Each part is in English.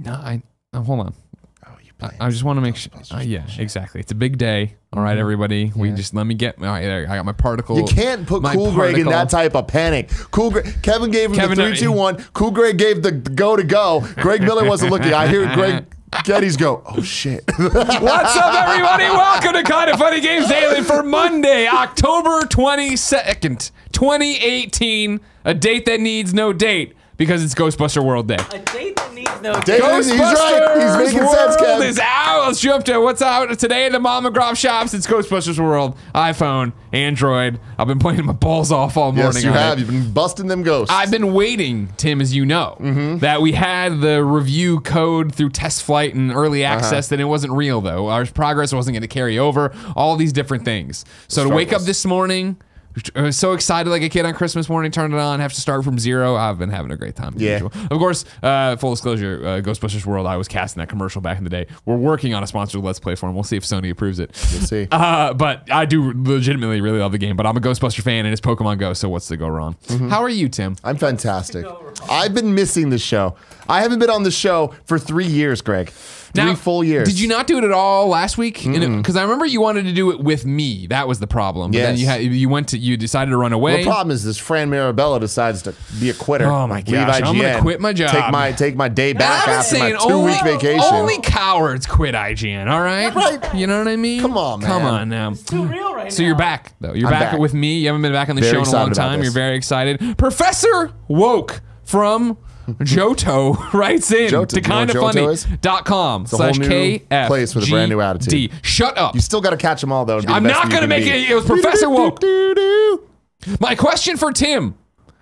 No, hold on. Oh, you I just want to make sure. Yeah, exactly. It's a big day. All right, everybody. We just let me get. All right, there. I got my particle. You can't put Cool Greg in that type of panic. Kevin gave him the 3, 2, 1. Cool Greg gave the go to go. Greg Miller wasn't looking. I hear Greg Geddes go, oh shit. What's up, everybody? Welcome to Kind of Funny Games Daily for Monday, October 22nd, 2018. A date that needs no date because it's Ghostbuster World Day. A date that needs no date. Ghostbusters He's right. He's making sense, World Kevin. is out. Let's jump to what's out today in the mom and grop shops. It's Ghostbusters World, iPhone, Android. I've been playing my balls off all morning. Yes, you have. You've been busting them ghosts. I've been waiting, Tim, as you know, that we had the review code through test flight and early access, that it wasn't real, though. Our progress wasn't going to carry over, all these different things. So to wake up this morning, I was so excited like a kid on Christmas morning, turned it on, have to start from zero. I've been having a great time. Yeah. Usual. Of course, full disclosure, Ghostbusters World, I was casting that commercial back in the day. We're working on a sponsored Let's Play for him. We'll see if Sony approves it. We'll see. But I do legitimately really love the game, but I'm a Ghostbuster fan and it's Pokemon Go, so what's to go wrong? How are you, Tim? I'm fantastic. I've been missing the show. I haven't been on the show for 3 years, Greg. Three full years. Did you not do it at all last week? Because I remember you wanted to do it with me. That was the problem. But then you decided to run away. The problem is this Fran Mirabella decides to be a quitter. Oh my gosh, I'm gonna quit my job. Take my day back after my 2-week vacation. Only cowards quit IGN, all right? Right. You know what I mean? Come on, man. Come on now. It's too real right now. So you're back, though. You're I'm back back. with me. You haven't been back on the Very show in a long excited about time. this. You're very excited. Professor Woke from Johto writes in to kindafunny.com / place with a brand new attitude. Shut up. You still got to catch them all, though. I'm not going to make it. It was Professor Woke. My question for Tim.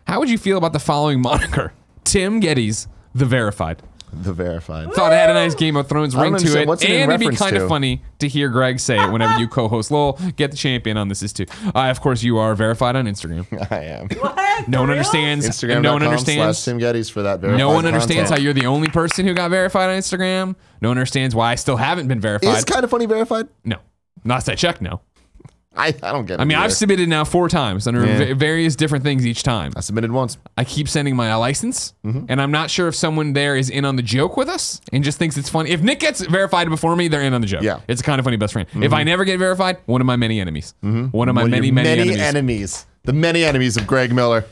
How would you feel about the following moniker? Tim Geddes, the Verified. The Verified. Thought it had a nice Game of Thrones ring to it. What's it in and it'd be reference kind of to? funny to hear Greg say it whenever you co-host. Lol, get the champion on this is too. Of course, you are verified on Instagram. I am. What? No one For real? understands. Instagram.com No one understands. / Tim Geddes for that verified No one understands how content. you're the only person who got verified on Instagram. No one understands why I still haven't been verified. Is Kind of Funny verified? No. Last I checked, no. I don't get it. I mean, either. I've submitted now 4 times under various different things each time. I submitted once. I keep sending my license, and I'm not sure if someone there is in on the joke with us and just thinks it's funny. If Nick gets verified before me, they're in on the joke. Yeah. It's a Kind of Funny best friend. If I never get verified, one of my many enemies. One of my many enemies. The many enemies of Greg Miller.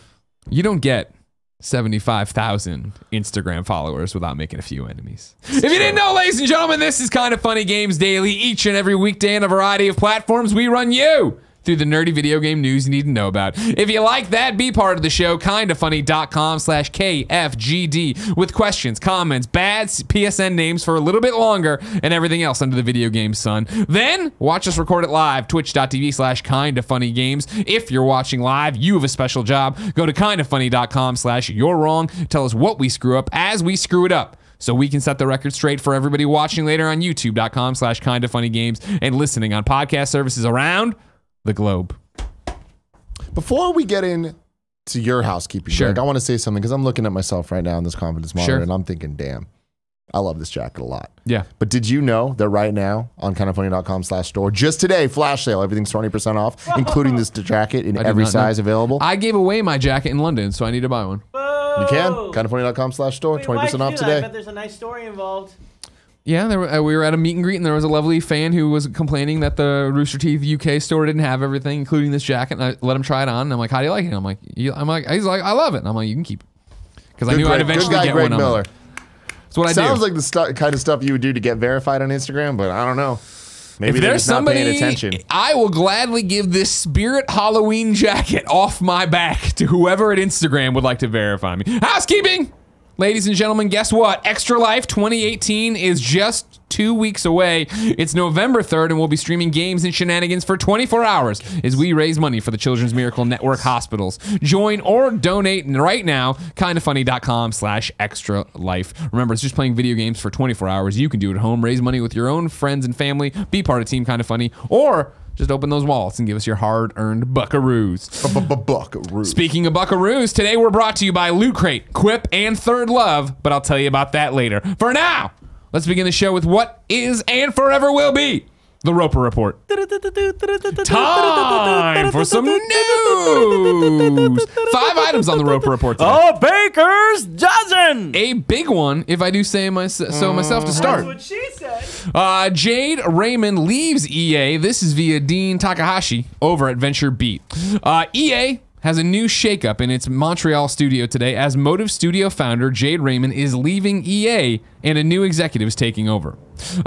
You don't get 75,000 Instagram followers without making a few enemies. If you didn't know, ladies and gentlemen, this is Kind of Funny Games Daily. Each and every weekday on a variety of platforms, we run you through the nerdy video game news you need to know about. If you like that, be part of the show, kindafunny.com / KFGD with questions, comments, bad PSN names for a little bit longer, and everything else under the video game sun. Then watch us record it live, twitch.tv / kindafunnygames. If you're watching live, you have a special job. Go to kindafunny.com / you're wrong. Tell us what we screw up as we screw it up, so we can set the record straight for everybody watching later on youtube.com / kindafunnygames and listening on podcast services around the globe. Before we get into your housekeeping, Greg, I want to say something because I'm looking at myself right now in this confidence monitor and I'm thinking, damn, I love this jacket a lot. Yeah. But did you know that right now on kindafunny.com / store, just today, flash sale, everything's 20% off, including this jacket in every size available? I gave away my jacket in London, so I need to buy one. You can. Kindafunny.com / store, 20% off today. I bet there's a nice story involved. Yeah, we were at a meet and greet, and there was a lovely fan who was complaining that the Rooster Teeth UK store didn't have everything, including this jacket. And I let him try it on, and I'm like, "How do you like it?" And he's like, "I love it." And I'm like, "You can keep it," because I knew I'd eventually get Greg one. Miller. That's what I do. Sounds like the kind of stuff you would do to get verified on Instagram, but I don't know. Maybe they're just not paying attention. I will gladly give this Spirit Halloween jacket off my back to whoever at Instagram would like to verify me. Housekeeping! Ladies and gentlemen, guess what? Extra Life 2018 is just 2 weeks away. It's November 3rd, and we'll be streaming games and shenanigans for 24 hours as we raise money for the Children's Miracle Network hospitals. Join or donate right now, kindafunny.com / extra life. Remember, it's just playing video games for 24 hours. You can do it at home, raise money with your own friends and family, be part of Team Kinda Funny, or just open those wallets and give us your hard-earned buckaroos. Buckaroos. Speaking of buckaroos, today we're brought to you by Loot Crate, Quip, and Third Love, but I'll tell you about that later. For now, let's begin the show with what is and forever will be The Roper Report. Time for some news. 5 items on the Roper Report today. Oh, baker's dozen. A big one, if I do say so myself to start. That's what she said. Jade Raymond leaves EA. This is via Dean Takahashi over at Venture Beat. EA has a new shakeup in its Montreal studio today as Motive Studio founder Jade Raymond is leaving EA and a new executive is taking over.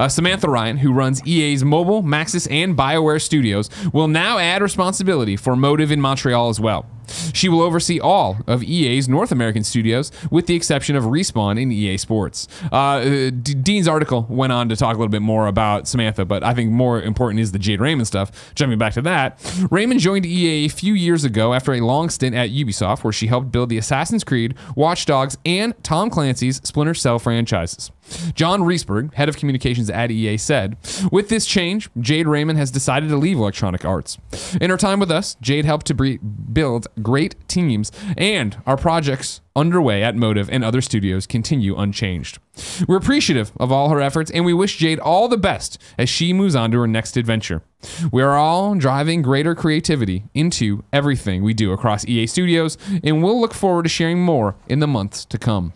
Samantha Ryan, who runs EA's mobile, Maxis, and BioWare studios, will now add responsibility for Motive in Montreal as well. She will oversee all of EA's North American studios, with the exception of Respawn in EA Sports. Dean's article went on to talk a little bit more about Samantha, but I think more important is the Jade Raymond stuff. Jumping back to that, Raymond joined EA a few years ago after a long stint at Ubisoft, where she helped build the Assassin's Creed, Watch Dogs, and Tom Clancy's Splinter Cell franchises. John Reisberg, head of communications at EA, said, "With this change, Jade Raymond has decided to leave Electronic Arts. In her time with us, Jade helped to build great teams, and our projects underway at Motive and other studios continue unchanged. We're appreciative of all her efforts, and we wish Jade all the best as she moves on to her next adventure. We are all driving greater creativity into everything we do across EA Studios, and we'll look forward to sharing more in the months to come."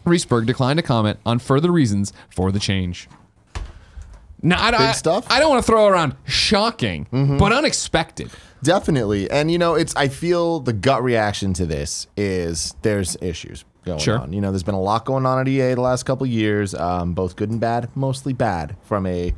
Reisberg declined to comment on further reasons for the change. Now, Big stuff? I don't want to throw around shocking, but unexpected. Definitely. And, you know, I feel the gut reaction to this is there's issues going on. You know, there's been a lot going on at EA the last couple of years, both good and bad, mostly bad from a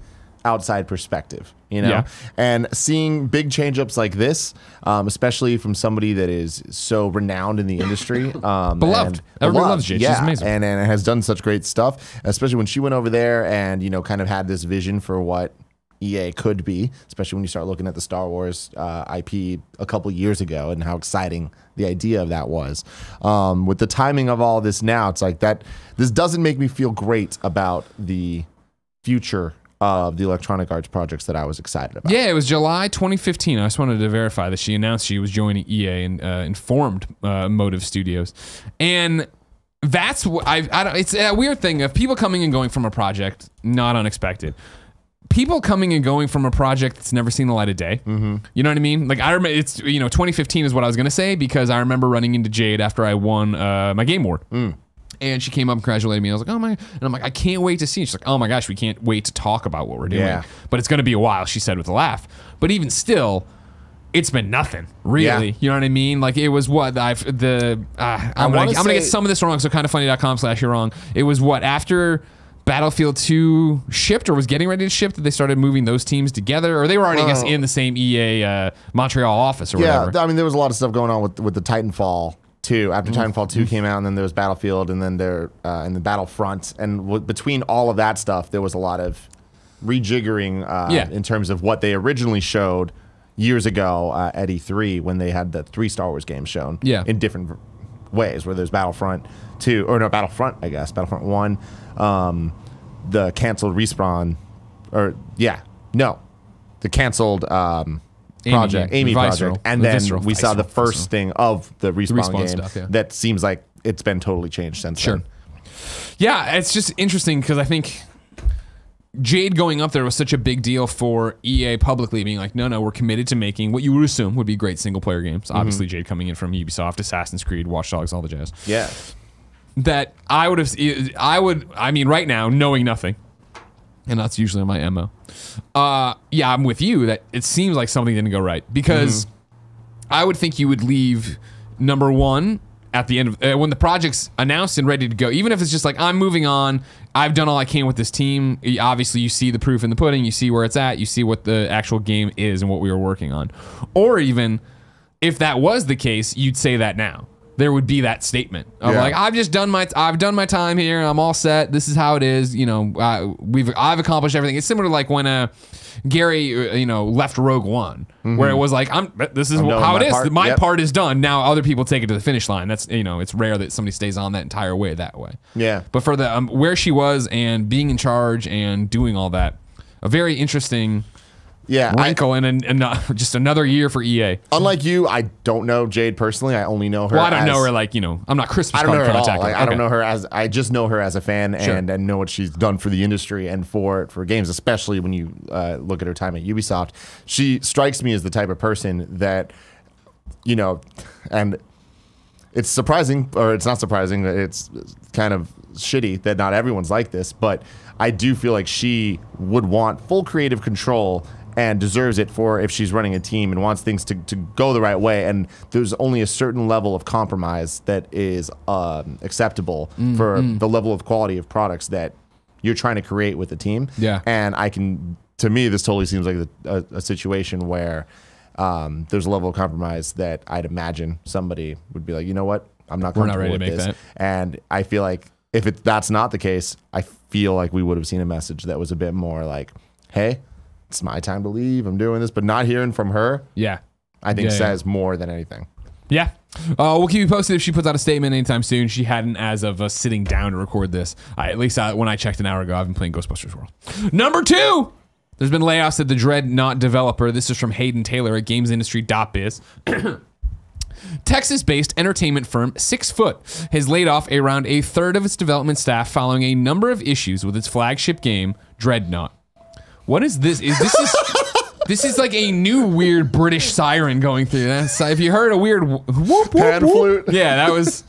outside perspective, you know? And seeing big change-ups like this, especially from somebody that is so renowned in the industry. Beloved. Everybody loves Jade. She's amazing. And has done such great stuff, especially when she went over there and, you know, kind of had this vision for what EA could be, especially when you start looking at the Star Wars IP a couple years ago and how exciting the idea of that was. With the timing of all this now, it's like that. This doesn't make me feel great about the future of the Electronic Arts projects that I was excited about. Yeah, it was July 2015. I just wanted to verify that she announced she was joining EA and informed Motive Studios. And that's what it's a weird thing of people coming and going from a project, not unexpected. People coming and going from a project that's never seen the light of day. You know what I mean? Like, I remember, it's, you know, 2015 is what I was going to say, because I remember running into Jade after I won my Game Award. And she came up and congratulated me. I was like, oh my, and I'm like, I can't wait to see it. She's like, oh my gosh, we can't wait to talk about what we're doing. But it's going to be a while, she said with a laugh. But even still, it's been nothing, really. You know what I mean? Like, it was what I'm gonna get some of this wrong, so kindafunny.com/you're wrong. It was what, after Battlefield 2 shipped or was getting ready to ship, that they started moving those teams together, or they were already, I guess, in the same EA Montreal office or whatever. Yeah, I mean, there was a lot of stuff going on with the Titanfall 2. After Titanfall 2 came out, and then there was Battlefield, and then there and the Battlefront, and between all of that stuff, there was a lot of rejiggering in terms of what they originally showed years ago at E3 when they had the 3 Star Wars games shown in different ways, where there's Battlefront 2, or no, Battlefront, I guess, Battlefront 1, the canceled Respawn, or the canceled project, Amy project, and then we saw the first thing of the Respawn game stuff, that seems like it's been totally changed since then. Yeah, it's just interesting because I think Jade going up there was such a big deal for EA publicly being like, no, we're committed to making what you would assume would be great single-player games. Obviously, Jade coming in from Ubisoft, Assassin's Creed, Watch Dogs, all the jazz. Yeah. That I mean, right now, knowing nothing, and that's usually my MO. I'm with you that it seems like something didn't go right, because I would think you would leave, number one, at the end of when the project's announced and ready to go, even if it's just like, I'm moving on, I've done all I can with this team. Obviously, you see the proof in the pudding, you see where it's at, you see what the actual game is and what we were working on. Or even if that was the case, you'd say that now. There would be that statement of like, I've done my time here, I'm all set, this is how it is, you know, I've accomplished everything. It's similar to like when Gary left Rogue One, where it was like, this is how it is, my part is done, now other people take it to the finish line. That's, it's rare that somebody stays on that entire way that way. But for the where she was and being in charge and doing all that, a very interesting wrinkle and just another year for EA. Unlike you, I don't know Jade personally. I only know her. Well, I don't know her like, I'm not Christmas I don't know card her at all. contact. Like, I don't know her I just know her as a fan and know what she's done for the industry and for games, especially when you look at her time at Ubisoft. She strikes me as the type of person that, and it's surprising, or it's not surprising, it's kind of shitty that not everyone's like this, but I do feel like she would want full creative control and deserves it for if she's running a team and wants things to go the right way. And there's only a certain level of compromise that is acceptable for the level of quality of products that you're trying to create with the team. Yeah. And to me, this totally seems like a situation where there's a level of compromise that I'd imagine somebody would be like, you know what? I'm not comfortable ready to with make this. that. And I feel like if that's not the case, I feel like we would have seen a message that was a bit more like, hey, it's my time to leave. I'm doing this, but not hearing from her. Yeah. I think says more than anything. Yeah. We'll keep you posted if she puts out a statement anytime soon. She hadn't as of us sitting down to record this. At least when I checked an hour ago, I've been playing Ghostbusters World. Number 2, there's been layoffs at the Dreadnought developer. This is from Hayden Taylor at gamesindustry.biz. Texas-based entertainment firm 6 Foot has laid off around a third of its development staff following a number of issues with its flagship game, Dreadnought. What is this? This is like a new weird British siren going through. If you heard a weird whoop, whoop, Pan whoop, flute. Yeah, that was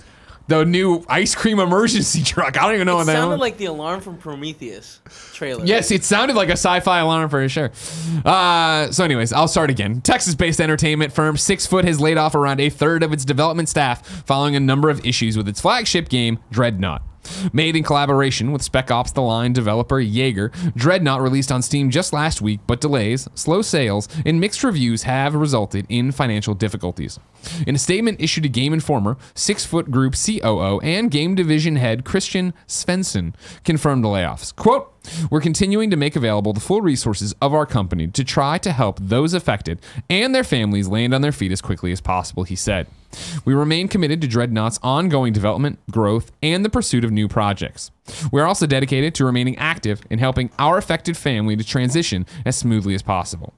the new ice cream emergency truck. I don't even know what that was. It sounded like the alarm from Prometheus trailer. Yes, it sounded like a sci-fi alarm for sure. So anyways, I'll start again. Texas-based entertainment firm 6 Foot has laid off around a third of its development staff following a number of issues with its flagship game, Dreadnought. Made in collaboration with Spec Ops The Line developer Jaeger, Dreadnought released on Steam just last week, but delays, slow sales, and mixed reviews have resulted in financial difficulties. In a statement issued to Game Informer, 6 Foot Group COO and Game Division head Christian Svensson confirmed the layoffs. Quote, "We're continuing to make available the full resources of our company to try to help those affected and their families land on their feet as quickly as possible," he said. "We remain committed to Dreadnought's ongoing development, growth, and the pursuit of new projects. We are also dedicated to remaining active in helping our affected family to transition as smoothly as possible."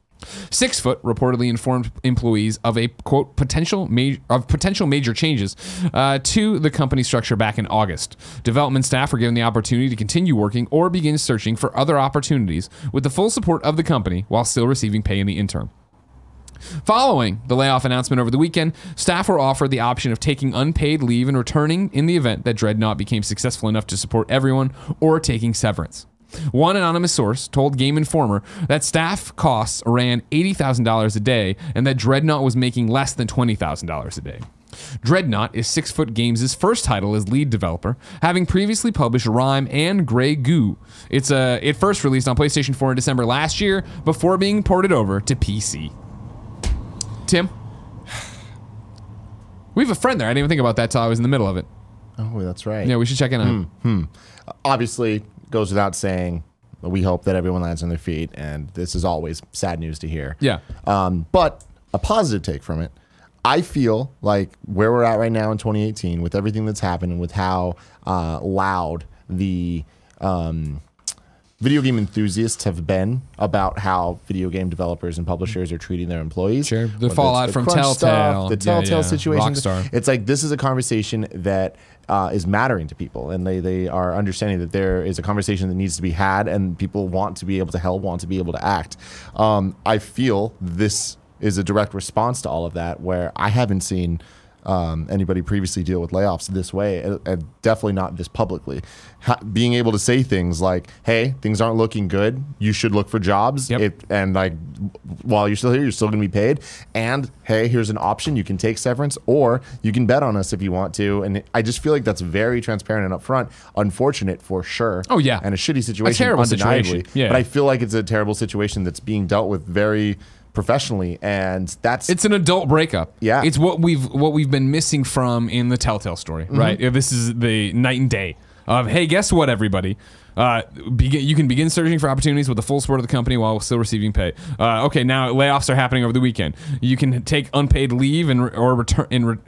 6 Foot reportedly informed employees of a quote potential major changes to the company structure back in August. Development staff were given the opportunity to continue working or begin searching for other opportunities with the full support of the company while still receiving pay in the interim. Following the layoff announcement over the weekend, staff were offered the option of taking unpaid leave and returning in the event that Dreadnought became successful enough to support everyone, or taking severance. One anonymous source told Game Informer that staff costs ran $80,000 a day and that Dreadnought was making less than $20,000 a day. Dreadnought is 6 Foot Games' first title as lead developer, having previously published Rime and Grey Goo. It first released on PlayStation 4 in December last year before being ported over to PC. Tim? We have a friend there. I didn't even think about that till I was in the middle of it. Oh, that's right. Yeah, we should check in on him. Obviously, goes without saying, we hope that everyone lands on their feet, and this is always sad news to hear. Yeah. But a positive take from it, I feel like where we're at right now in 2018, with everything that's happened and with how loud the video game enthusiasts have been about how video game developers and publishers are treating their employees. Sure. The fallout from crunch Telltale. Stuff, the Telltale situation. Rockstar. It's like this is a conversation that is mattering to people, and they are understanding that there is a conversation that needs to be had, and people want to be able to help, want to be able to act. I feel this is a direct response to all of that, where I haven't seen anybody previously deal with layoffs this way, and definitely not this publicly. Being able to say things like, "Hey, things aren't looking good. You should look for jobs." Yep. And like, while you're still here, you're still going to be paid. And hey, here's an option: you can take severance, or you can bet on us if you want to. And I just feel like that's very transparent and upfront. Unfortunate for sure. Oh yeah, and a shitty situation, a terrible undeniably. situation. Yeah. But I feel like it's a terrible situation that's being dealt with very professionally, and it's an adult breakup. Yeah, it's what we've been missing from in the Telltale story, right? This is the night and day of, hey, guess what, everybody? You can begin searching for opportunities with the full support of the company while still receiving pay. Okay, now layoffs are happening over the weekend. You can take unpaid leave or return.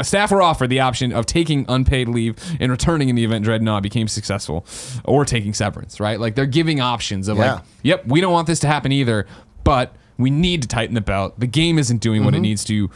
Staff were offered the option of taking unpaid leave and returning in the event Dreadnought became successful, or taking severance. Right? Like they're giving options of like, yep, we don't want this to happen either, but we need to tighten the belt. The game isn't doing what it needs to.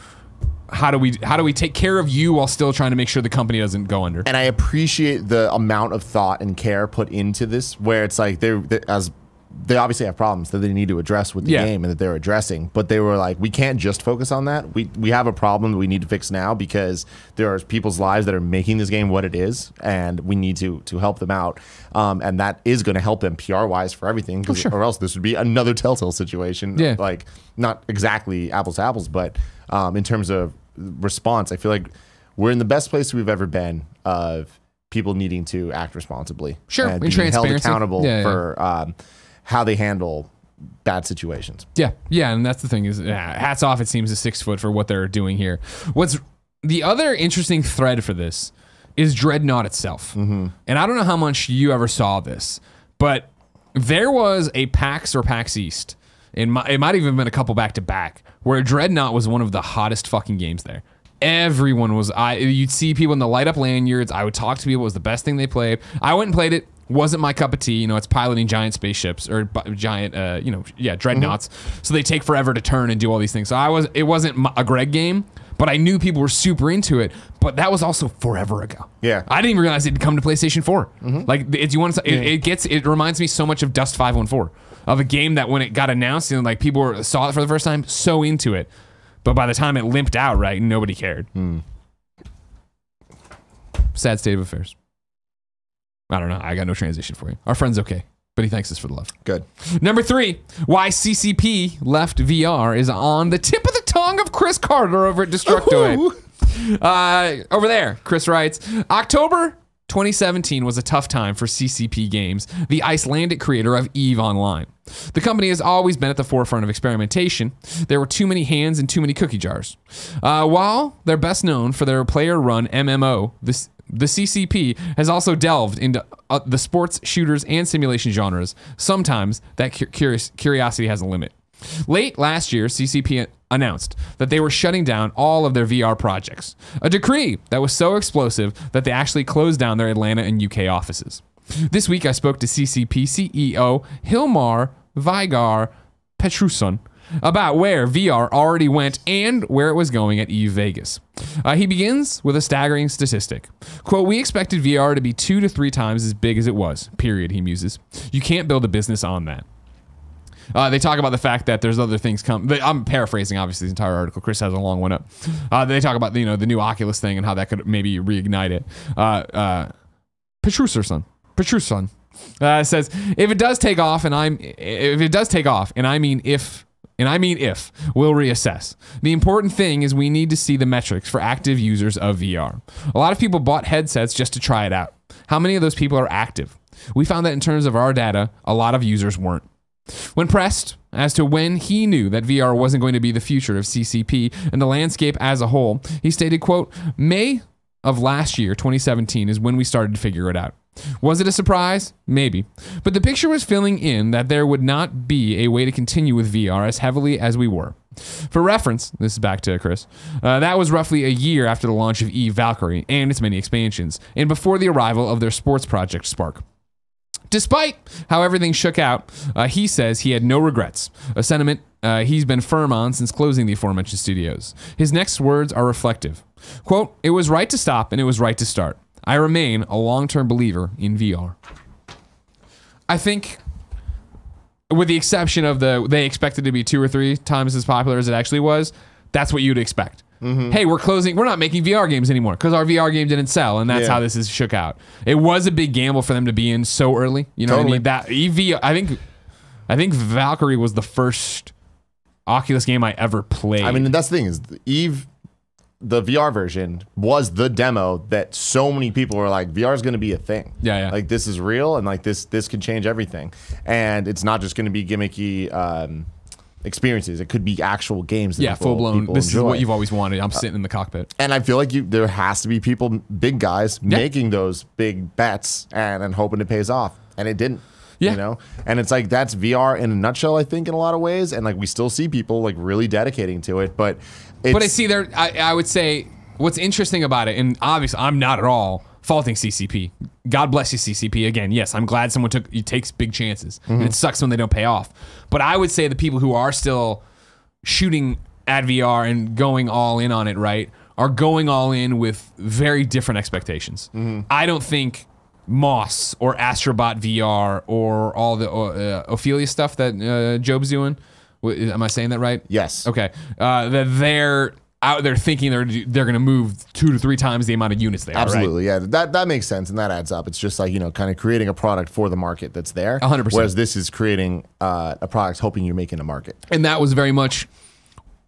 How do we take care of you while still trying to make sure the company doesn't go under? And I appreciate the amount of thought and care put into this, where it's like they obviously have problems that they need to address with the game and that they're addressing, but they were like, we can't just focus on that. We have a problem that we need to fix now because there are people's lives that are making this game what it is, and we need to help them out. And that is going to help them PR wise for everything, or else this would be another Telltale situation. Yeah. Like not exactly apples to apples, but in terms of response, I feel like we're in the best place we've ever been of people needing to act responsibly. Sure. And being held accountable for how they handle bad situations. Yeah. And that's the thing is, hats off, it seems, to 6 foot for what they're doing here. What's the other interesting thread for this is Dreadnought itself. And I don't know how much you ever saw this, but there was a PAX or PAX East, it might have even been a couple back to back, where Dreadnought was one of the hottest fucking games there. Everyone was, you'd see people in the light up lanyards. I would talk to people. It was the best thing they played. I went and played it. Wasn't my cup of tea. You know, it's piloting giant spaceships or giant, dreadnoughts. So they take forever to turn and do all these things. So it wasn't a Greg game, but I knew people were super into it. But that was also forever ago. Yeah, I didn't even realize it'd come to PlayStation 4. Like, it reminds me so much of Dust 514, of a game that when it got announced and like people saw it for the first time, so into it. But by the time it limped out, right, nobody cared. Sad state of affairs. I don't know. I got no transition for you. Our friend's okay, but he thanks us for the love. Good. Number 3, why CCP left VR is on the tip of the tongue of Chris Carter over at Destructoid. Over there, Chris writes, October 2017 was a tough time for CCP Games, the Icelandic creator of EVE Online. The company has always been at the forefront of experimentation. There were too many hands and too many cookie jars. While they're best known for their player-run MMO, the CCP has also delved into the sports, shooters, and simulation genres. Sometimes that curiosity has a limit. Late last year, CCP announced that they were shutting down all of their VR projects, a decree that was so explosive that they actually closed down their Atlanta and UK offices. This week, I spoke to CCP CEO Hilmar Vigar Petruson about where VR already went and where it was going at EVE Vegas. He begins with a staggering statistic. Quote, we expected VR to be 2 to 3 times as big as it was, period, he muses. You can't build a business on that. They talk about the fact that there's other things I'm paraphrasing, obviously, the entire article. Chris has a long one up. They talk about the new Oculus thing and how that could maybe reignite it. Petruson says, if it does take off, and I mean if, we'll reassess. The important thing is we need to see the metrics for active users of VR. A lot of people bought headsets just to try it out. How many of those people are active? We found that in terms of our data, a lot of users weren't. When pressed as to when he knew that VR wasn't going to be the future of CCP and the landscape as a whole, he stated, quote, May of last year, 2017, is when we started to figure it out. Was it a surprise? Maybe. But the picture was filling in that there would not be a way to continue with VR as heavily as we were. For reference, this is back to Chris, that was roughly a year after the launch of EVE Valkyrie and its many expansions, and before the arrival of their sports project Spark. Despite how everything shook out, he says he had no regrets, a sentiment he's been firm on since closing the aforementioned studios. His next words are reflective. Quote, it was right to stop and it was right to start. I remain a long-term believer in VR. I think, with the exception of they expected to be 2 or 3 times as popular as it actually was, that's what you'd expect. Hey, we're not making VR games anymore because our VR game didn't sell, and that's how this is shook out. It was a big gamble for them to be in so early. You know what I mean? That EV, I think Valkyrie was the first Oculus game I ever played. I mean, that's the thing is EVE, the VR version was the demo that so many people were like, VR is going to be a thing. Yeah. Like this is real, and like this could change everything, and it's not just going to be gimmicky. experiences. It could be actual games. That full blown. This enjoy. is what you've always wanted. I'm sitting in the cockpit. And I feel like there has to be people, big guys, making those big bets and hoping it pays off. And it didn't. Yeah. You know? And it's like that's VR in a nutshell, I think, in a lot of ways. And like we still see people like really dedicating to it. But I see there, I would say what's interesting about it, and obviously I'm not at all faulting CCP. God bless you, CCP. Again, yes, I'm glad someone takes big chances. And it sucks when they don't pay off. But I would say the people who are still shooting at VR and going all in on it, right, are going all in with very different expectations. I don't think Moss or Astrobot VR or all the Ophelia stuff that Job's doing. Am I saying that right? Yes. Okay. That they're out there thinking they're going to move 2 to 3 times the amount of units they are. Absolutely, right? yeah. That makes sense and that adds up. It's just like, you know, kind of creating a product for the market that's there. 100%. Whereas this is creating a product hoping you're making a market. And that was very much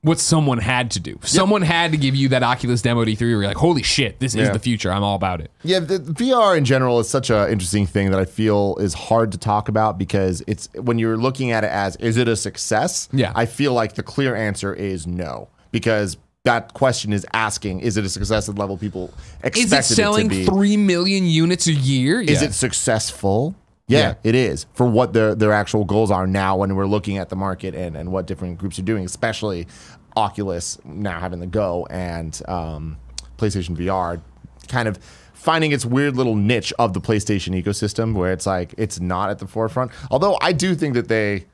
what someone had to do. Someone had to give you that Oculus demo D3 where you're like, holy shit, this is the future. I'm all about it. Yeah, the VR in general is such an interesting thing that I feel is hard to talk about because it's when you're looking at it as, is it a success? Yeah. I feel like the clear answer is no, because that question is asking, is it a success at the level people expected it to be? Is it selling 3 million units a year? Is it successful? Yeah, it is for what their actual goals are now when we're looking at the market and what different groups are doing, especially Oculus now having the Go and PlayStation VR kind of finding its weird little niche of the PlayStation ecosystem where it's like it's not at the forefront. Although I do think that they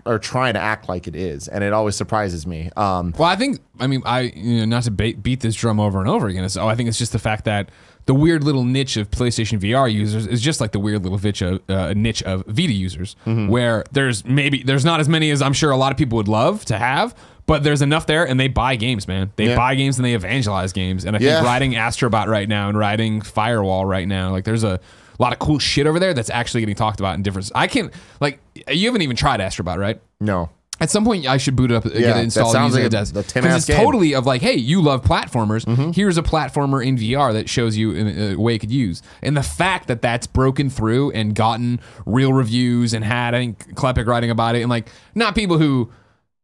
are trying to act like it is, and it always surprises me. Well, not to beat this drum over and over again. I think it's just the fact that the weird little niche of PlayStation VR users is just like the weird little niche of Vita users, where there's not as many as I'm sure a lot of people would love to have, but there's enough there, and they buy games, man. They buy games and they evangelize games. And I think riding Astrobot right now and riding Firewall right now, like there's a lot of cool shit over there that's actually getting talked about in different. You haven't even tried Astrobot, right? No. At some point, I should boot it up, get it installed, and use it as the because it's totally of like, hey, you love platformers. Here's a platformer in VR that shows you in a way it could use. And the fact that that's broken through and gotten real reviews and had, I think, Klepek writing about it, and like not people who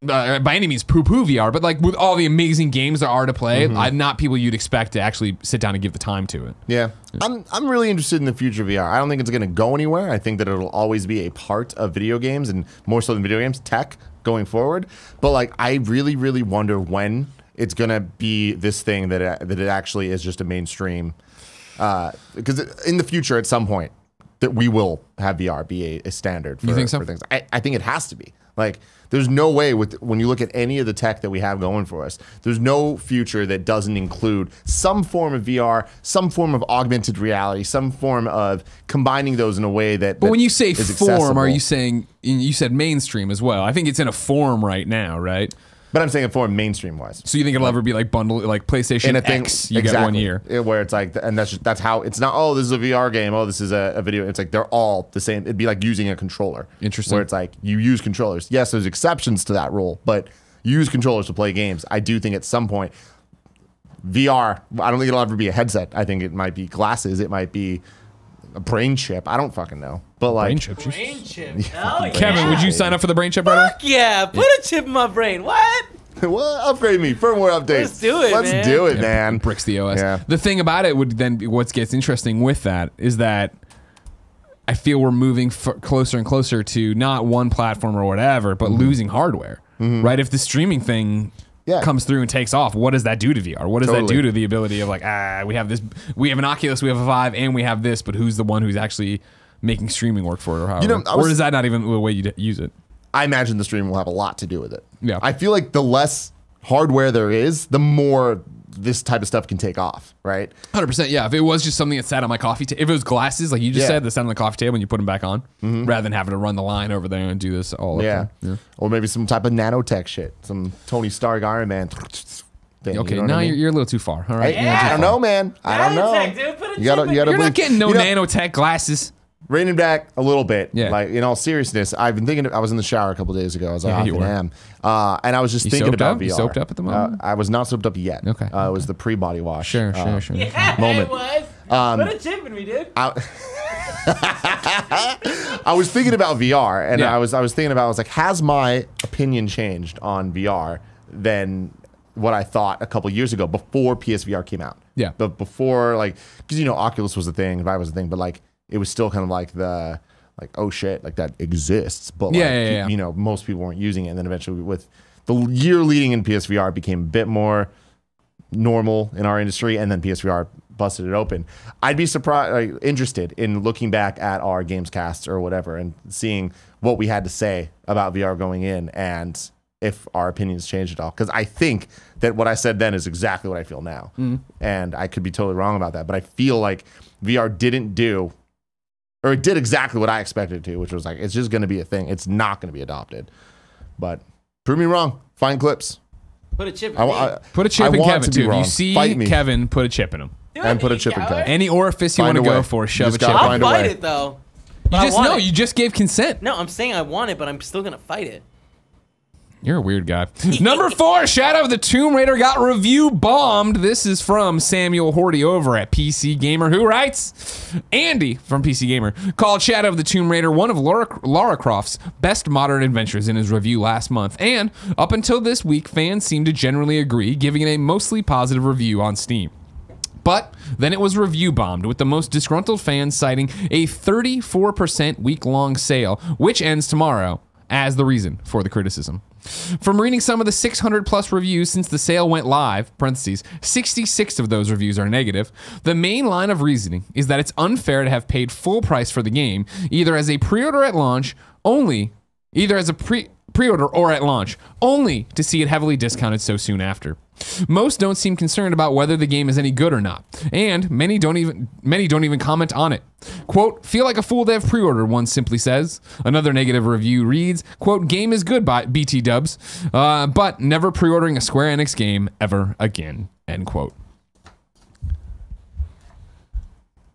by any means poo-poo VR, but like with all the amazing games there are to play, not people you'd expect to actually sit down and give the time to it. Yeah. I'm really interested in the future of VR. I don't think it's going to go anywhere. I think that it'll always be a part of video games, and more so than video games, tech going forward. But like, I really, really wonder when it's going to be this thing that it actually is just a mainstream. Because in the future, at some point, that we will have VR be a standard for, you think so? For things. I think it has to be. Like, there's no way when you look at any of the tech that we have going for us, there's no future that doesn't include some form of VR, some form of augmented reality, some form of combining those in a way that. But when you say is form, accessible. are you saying, you said mainstream as well? I think it's in a form right now, right? But I'm saying a form mainstream wise. So you think it'll ever be like bundle, like PlayStation X? You get 1 year, where it's like, and that's how it's not. Oh, this is a VR game. Oh, this is a video. It's like they're all the same. It'd be like using a controller. Interesting. Where it's like you use controllers. Yes, there's exceptions to that rule, but you use controllers to play games. I do think at some point VR. I don't think it'll ever be a headset. I think it might be glasses. It might be a brain chip. I don't fucking know. But like brain chip. Brain chip. Hell yeah. Kevin, would you sign up for the brain chip right away? Fuck yeah. Put a chip in my brain. What? Well, upgrade me. Firmware updates. Let's do it, Let's man. do it, man. Bricks the OS. Yeah. The thing about it would then be what gets interesting with that is that I feel we're moving closer and closer to not one platform or whatever, but losing hardware, right? If the streaming thing comes through and takes off, what does that do to VR? What does that do to the ability of like, we have this, we have an Oculus, we have a Vive, and we have this, but who's the one who's actually making streaming work for it, or however? Or is that not even the way you use it? I imagine the stream will have a lot to do with it. Yeah. I feel like the less hardware there is, the more this type of stuff can take off, right? 100%, yeah. If it was just something that sat on my coffee table, if it was glasses, like you just said, that sat on the coffee table and you put them back on, rather than having to run the line over there and do this all up there. Or maybe some type of nanotech shit, some Tony Stark Iron Man thing. Okay, you know now I mean? you're a little too far. All right, I don't know, man. I don't know. Nanotech, dude. Put a You gotta chip in You're not getting no you know, nanotech glasses. Reining back a little bit, Yeah. like in all seriousness, I've been thinking. I was in the shower a couple days ago. I was off you and were. am, and I was just thinking soaped about up? VR. You soaped up at the moment? I was not soaped up yet. Okay. It was the pre-body wash. Sure. Yeah, moment. it was. Put a chip in me, dude. I was thinking about VR, and I was thinking about, I was like, has my opinion changed on VR than what I thought a couple years ago before PSVR came out? Yeah. But before, like, because, you know, Oculus was a thing, Vive was a thing, but like, it was still kind of like the, like, oh shit, like that exists. But like, you know, most people weren't using it. And then eventually with the year leading in PSVR, it became a bit more normal in our industry, and then PSVR busted it open. I'd be surprised, like, interested in looking back at our Gamescasts or whatever and seeing what we had to say about VR going in and if our opinions changed at all. Because I think that what I said then is exactly what I feel now. And I could be totally wrong about that, but I feel like VR didn't do, or it did exactly what I expected it to, which was like, it's just going to be a thing. It's not going to be adopted. But prove me wrong. Find clips. Put a chip in Put a chip in Kevin, too. If you see Kevin, put a chip in him. And put a chip in Kevin. Any orifice you want to go for, shove a chip in. I'll fight it, though. You just gave consent. No, I'm saying I want it, but I'm still going to fight it. You're a weird guy. Number 4, Shadow of the Tomb Raider got review bombed. This is from Samuel Horti over at PCGamer, who writes, Andy from PCGamer called Shadow of the Tomb Raider one of Lara Croft's best modern adventures in his review last month. And up until this week, fans seem to generally agree, giving it a mostly positive review on Steam. But then it was review bombed, with the most disgruntled fans citing a 34% week-long sale, which ends tomorrow, as the reason for the criticism. From reading some of the 600 plus reviews since the sale went live, parentheses, 66 of those reviews are negative, the main line of reasoning is that it's unfair to have paid full price for the game, either as a pre-order at launch, pre-order or at launch, only to see it heavily discounted so soon after. Most don't seem concerned about whether the game is any good or not, and many don't even comment on it. Quote, feel like a fool to have pre-ordered, one simply says. Another negative review reads, quote, game is good by BT dubs, but never pre-ordering a Square Enix game ever again, end quote.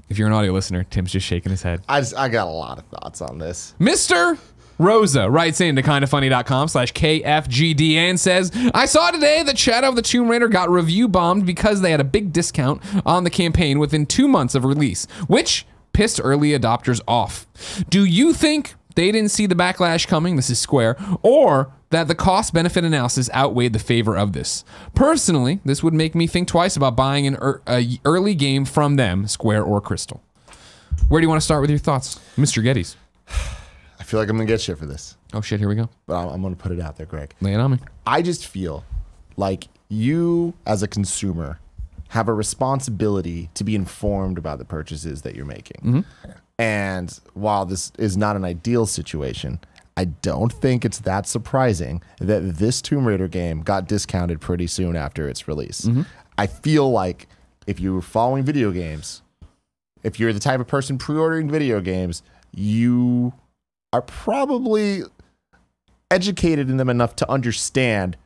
If you're an audio listener, Tim's just shaking his head. I got a lot of thoughts on this. Mr. Rosa writes into kindafunny.com/KFGD and says, I saw today that Shadow of the Tomb Raider got review bombed because they had a big discount on the campaign within 2 months of release, which pissed early adopters off. Do you think they didn't see the backlash coming, this is Square, or that the cost-benefit analysis outweighed the favor of this? Personally, this would make me think twice about buying an early game from them, Square or Crystal. Where do you want to start with your thoughts, Mr. Geddes? I feel like I'm going to get shit for this. Oh, shit, here we go. But I'm going to put it out there, Greg. Lay it on me. I just feel like you, as a consumer, have a responsibility to be informed about the purchases that you're making. And while this is not an ideal situation, I don't think it's that surprising that this Tomb Raider game got discounted pretty soon after its release. I feel like if you were following video games, if you're the type of person pre-ordering video games, you are probably educated in them enough to understand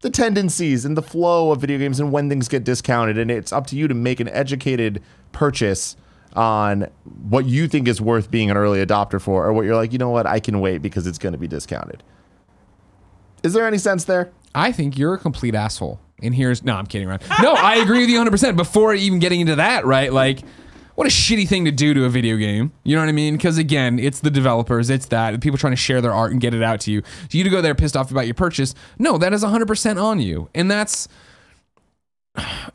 the tendencies and the flow of video games and when things get discounted. And it's up to you to make an educated purchase on what you think is worth being an early adopter for, or what you're like, you know what, I can wait because it's going to be discounted. Is there any sense there? I think you're a complete asshole. And here's, no, I'm kidding around. No, I agree with you 100%. Before even getting into that, right? Like, what a shitty thing to do to a video game. You know what I mean? Because again, it's the developers, it's that, people trying to share their art and get it out to you. So you to go there pissed off about your purchase, no, that is 100% on you. And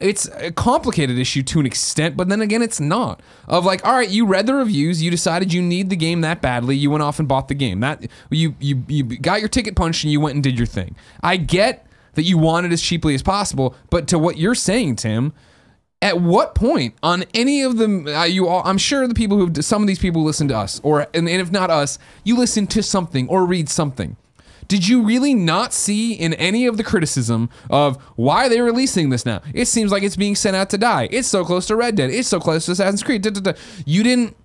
it's a complicated issue to an extent, but then again, it's not. Of like, all right, you read the reviews, you decided you need the game that badly, you went off and bought the game. That you got your ticket punched and you went and did your thing. I get that you want it as cheaply as possible, but to what you're saying, Tim, at what point on any of them, I'm sure the people some of these people listen to us, and if not us, you listen to something or read something. Did you really not see in any of the criticism of why are they releasing this now? It seems like it's being sent out to die. It's so close to Red Dead. It's so close to Assassin's Creed. You didn't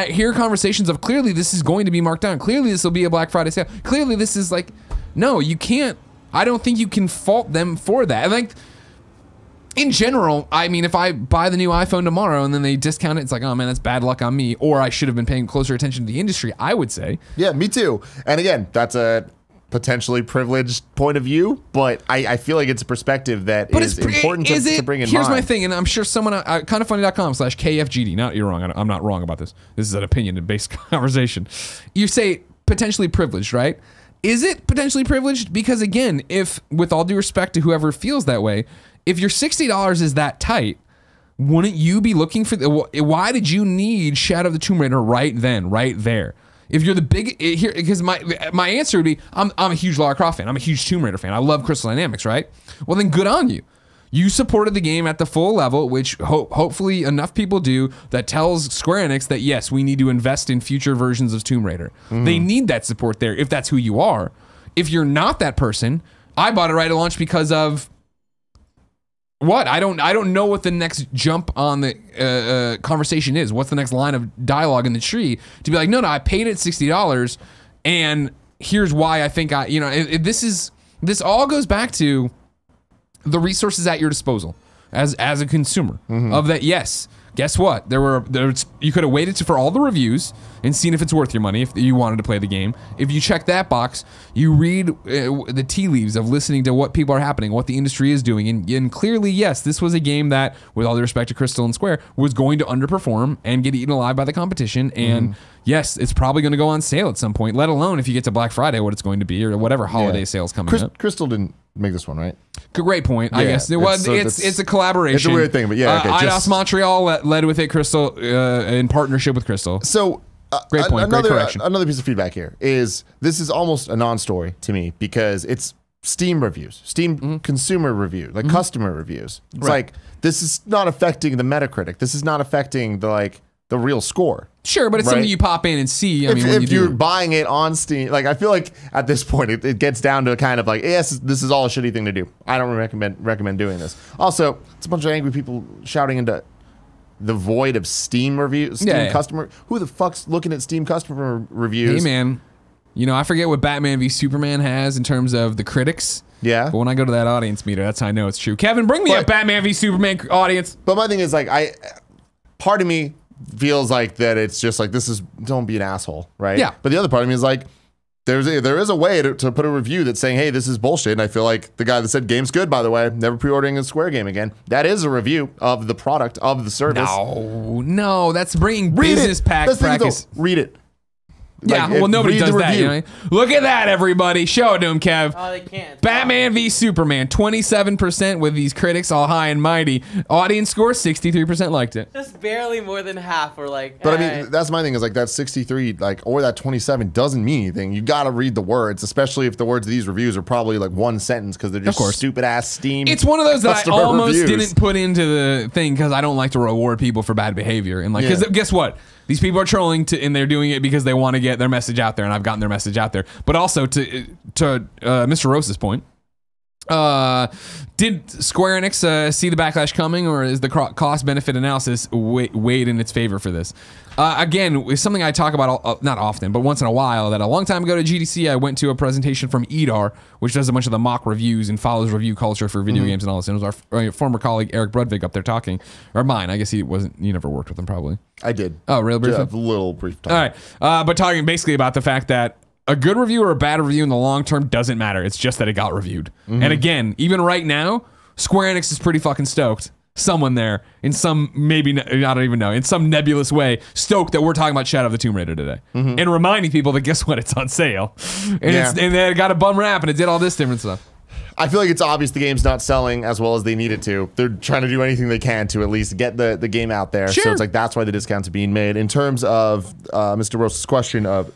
hear conversations of clearly this is going to be marked down. Clearly this will be a Black Friday sale. Clearly this is like, no, you can't. I don't think you can fault them for that. I think in general, I mean, if I buy the new iPhone tomorrow and then they discount it, it's like, oh man, that's bad luck on me. Or I should have been paying closer attention to the industry, I would say. Yeah, me too. And again, that's a potentially privileged point of view, but I feel like it's a perspective that is important to bring in mind. Here's my thing, and I'm sure someone kindoffunny.com/KFGD. Not you're wrong. I'm not wrong about this. This is an opinion-based conversation. You say potentially privileged, right? Is it potentially privileged? Because again, if with all due respect to whoever feels that way, if your $60 is that tight, wouldn't you be looking for why did you need Shadow of the Tomb Raider right then, right there? If you're the big here, because my answer would be I'm a huge Lara Croft fan. I'm a huge Tomb Raider fan. I love Crystal Dynamics, right? Well, then good on you. You supported the game at the full level, which hopefully enough people do, that tells Square Enix that yes, we need to invest in future versions of Tomb Raider. They need that support there if that's who you are. If you're not that person, I bought it right at launch because of what? I don't know what the next jump on the conversation is. What's the next line of dialogue in the tree to be like, no, I paid it $60, and here's why I think this all goes back to the resources at your disposal as a consumer of that. Yes, guess what? You could have waited for all the reviews and seen if it's worth your money if you wanted to play the game. If you check that box, you read the tea leaves of listening to what people are happening, what the industry is doing, and clearly, yes, this was a game that, with all due respect to Crystal and Square, was going to underperform and get eaten alive by the competition. And yes, it's probably going to go on sale at some point, let alone if you get to Black Friday, what it's going to be, or whatever holiday sales coming up. Crystal didn't make this one, right? Great point. I guess it's a collaboration. It's a weird thing, but yeah. Okay, IDOS Montreal led with it. Crystal in partnership with Crystal. So great point. Great correction. Another piece of feedback here is this is almost a non-story to me because it's Steam reviews, Steam consumer review, like customer reviews. It's like this is not affecting the Metacritic. This is not affecting the real score. Sure, but it's something you pop in and see. If you're buying it on Steam, like I feel like at this point it gets down to kind of like, yes, this is all a shitty thing to do. I don't recommend doing this. Also, it's a bunch of angry people shouting into the void of Steam reviews, customer. Who the fuck's looking at Steam customer reviews? Hey man, I forget what Batman v Superman has in terms of the critics. Yeah. But when I go to that audience meter, that's how I know it's true. Kevin, bring me a Batman v Superman audience. But my thing is part of me feels like that it's just like don't be an asshole, right? Yeah. But the other part of me is like there is a way to put a review that's saying, hey, this is bullshit. And I feel like the guy that said game's good, by the way, never pre-ordering a Square game again. That is a review of the product of the service. No, that's bringing business practice. Read it. Nobody does that. Look at that, everybody. Show it to him, Kev. Oh, they can't. Batman v Superman, 27% with these critics all high and mighty. Audience score, 63% liked it. Just barely more than half were like. But I mean, that's my thing is like that 63, or that 27 doesn't mean anything. You got to read the words, especially if the words of these reviews are probably like one sentence because they're just stupid ass Steam. It's one of those that I almost reviews. didn't put into the thing because I don't like to reward people for bad behavior. And because guess what? These people are trolling and they're doing it because they want to get their message out there, and I've gotten their message out there. But also to Mr. Rose's point, did Square Enix see the backlash coming, or is the cost-benefit analysis weighed in its favor for this? Again, it's something I talk about not often, but once in a while. That a long time ago to GDC, I went to a presentation from EDAR, which does a bunch of the mock reviews and follows review culture for video games and all this. And it was our former colleague Eric Brudvig up there talking, or mine. I guess he wasn't. You never worked with him, probably. I did. Oh, really? Briefly? A little brief time. All right, but talking basically about the fact that a good review or a bad review in the long term doesn't matter. It's just that it got reviewed. And again, even right now, Square Enix is pretty fucking stoked. Someone there, in some, maybe, I don't even know, in some nebulous way, stoked that we're talking about Shadow of the Tomb Raider today. And reminding people that, guess what, it's on sale. And it got a bum rap, and it did all this different stuff. I feel like it's obvious the game's not selling as well as they need it to. They're trying to do anything they can to at least get the game out there. Sure. So it's like that's why the discounts are being made. In terms of Mr. Rose's question of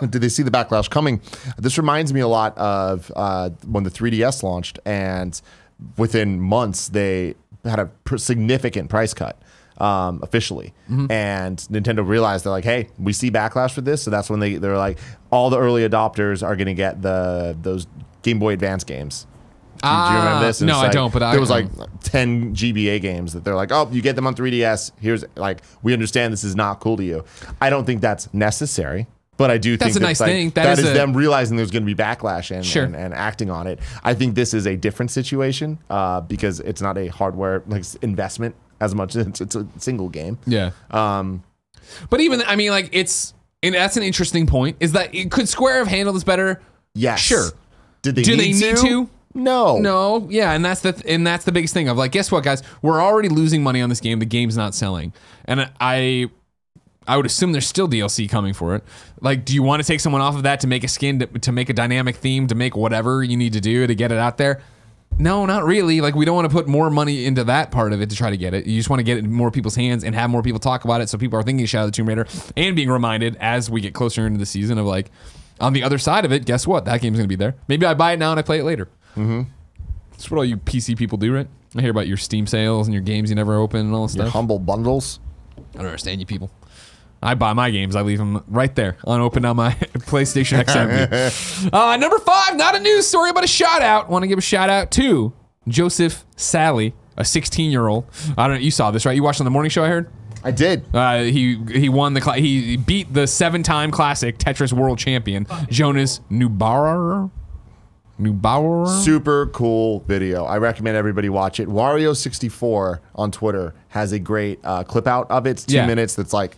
did they see the backlash coming? This reminds me a lot of when the 3DS launched, and within months they had a significant price cut officially. And Nintendo realized they're like, hey, we see backlash for this. So that's when they're like, all the early adopters are going to get those Game Boy Advance games. Do you remember this? And no, I don't. But there was like 10 GBA games that they're like, oh, you get them on 3DS. Here's like, we understand this is not cool to you. I don't think that's necessary, but I do think that's a nice thing. That is them realizing there's going to be backlash and acting on it. I think this is a different situation because it's not a hardware investment as much as it's a single game. Yeah. But even, I mean, like that's an interesting point. Is that could Square have handled this better? Yes. Sure. Did they Do they need to? No. No, yeah, and that's the biggest thing of like, guess what, guys? We're already losing money on this game. The game's not selling, and I would assume there's still DLC coming for it. Like, do you want to take someone off of that to make a skin, to make a dynamic theme, to make whatever you need to do to get it out there? No, not really. Like, we don't want to put more money into that part of it to try to get it. You just want to get it in more people's hands and have more people talk about it, so people are thinking of Shadow of the Tomb Raider and being reminded as we get closer into the season of like, on the other side of it, guess what? That game's gonna be there. Maybe I buy it now and I play it later. That's what all you PC people do, right? I hear about your Steam sales and your games you never open and all this Your stuff. humble bundles. I don't understand you people. I buy my games. I leave them right there, unopened on my PlayStation XM. Number 5, not a news story, but a shout out. Want to give a shout out to Joseph Saelee, a 16-year-old. I don't know. You saw this, right? You watched on the morning show, I heard? I did. He won he beat the 7-time classic Tetris world champion, Jonas Neubaurer. Super cool video. I recommend everybody watch it. Wario64 on Twitter has a great clip out of it. It's 2 minutes. That's like,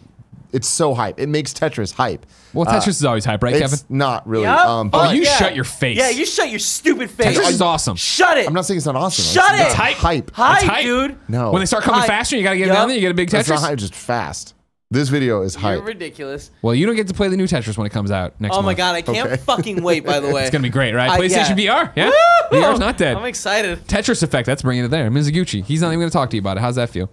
it's so hype. It makes Tetris hype. Well, Tetris is always hype, right, It's Kevin? not really. Yep. Oh, you shut your face. Yeah, you shut your stupid face. Tetris is awesome. Shut it. I'm not saying it's not awesome. Shut it. It's hype. Hype, hype. dude. No. When they start coming Hype. faster, you got to get it down there. You get a big That's not Tetris. hype, just fast. This video is You're hype. ridiculous. Well, you don't get to play the new Tetris when it comes out next month. Oh my god, I can't fucking wait, by the way. It's going to be great, right? PlayStation VR. Yeah. Woo! VR's not dead. I'm excited. Tetris Effect, that's bringing it there. Mizuguchi, he's not even going to talk to you about it. How's that feel?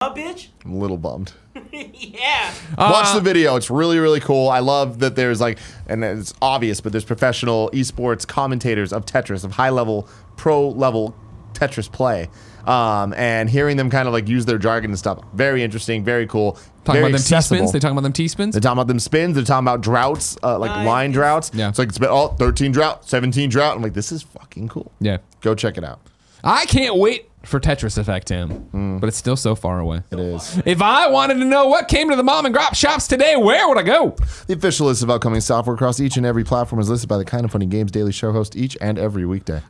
Bitch? I'm a little bummed. Yeah. Watch the video. It's really, really cool. I love that there's like, and it's obvious, but there's professional esports commentators of Tetris, of high-level, pro-level Tetris play. And hearing them kind of like use their jargon and stuff. Very interesting, very cool. Talking very about them accessible. T-spins? They talking about them T-spins? They're talking about them spins. They're talking about droughts, like line droughts. Yeah. It's like, it's been, 13 drought, 17 drought. I'm like, this is fucking cool. Yeah. Go check it out. I can't wait for Tetris Effect, Tim. But it's still so far away. It is. If I wanted to know what came to the mom and grop shops today, where would I go? The official list of upcoming software across each and every platform is listed by the Kind of Funny Games Daily Show host each and every weekday.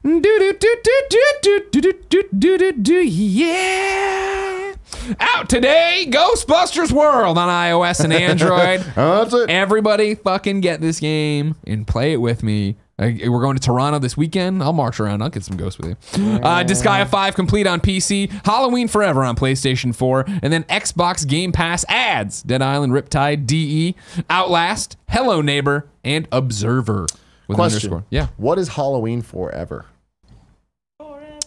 Yeah. Out today, Ghostbusters World on iOS and Android. That's it. Everybody fucking get this game and play it with me. We're going to Toronto this weekend. I'll march around. I'll get some ghosts with you. Disgaea 5 complete on PC. Halloween Forever on PlayStation 4. And then Xbox Game Pass adds Dead Island, Riptide, DE, Outlast, Hello Neighbor, and Observer. With an Question. underscore. Yeah. What is Halloween Forever?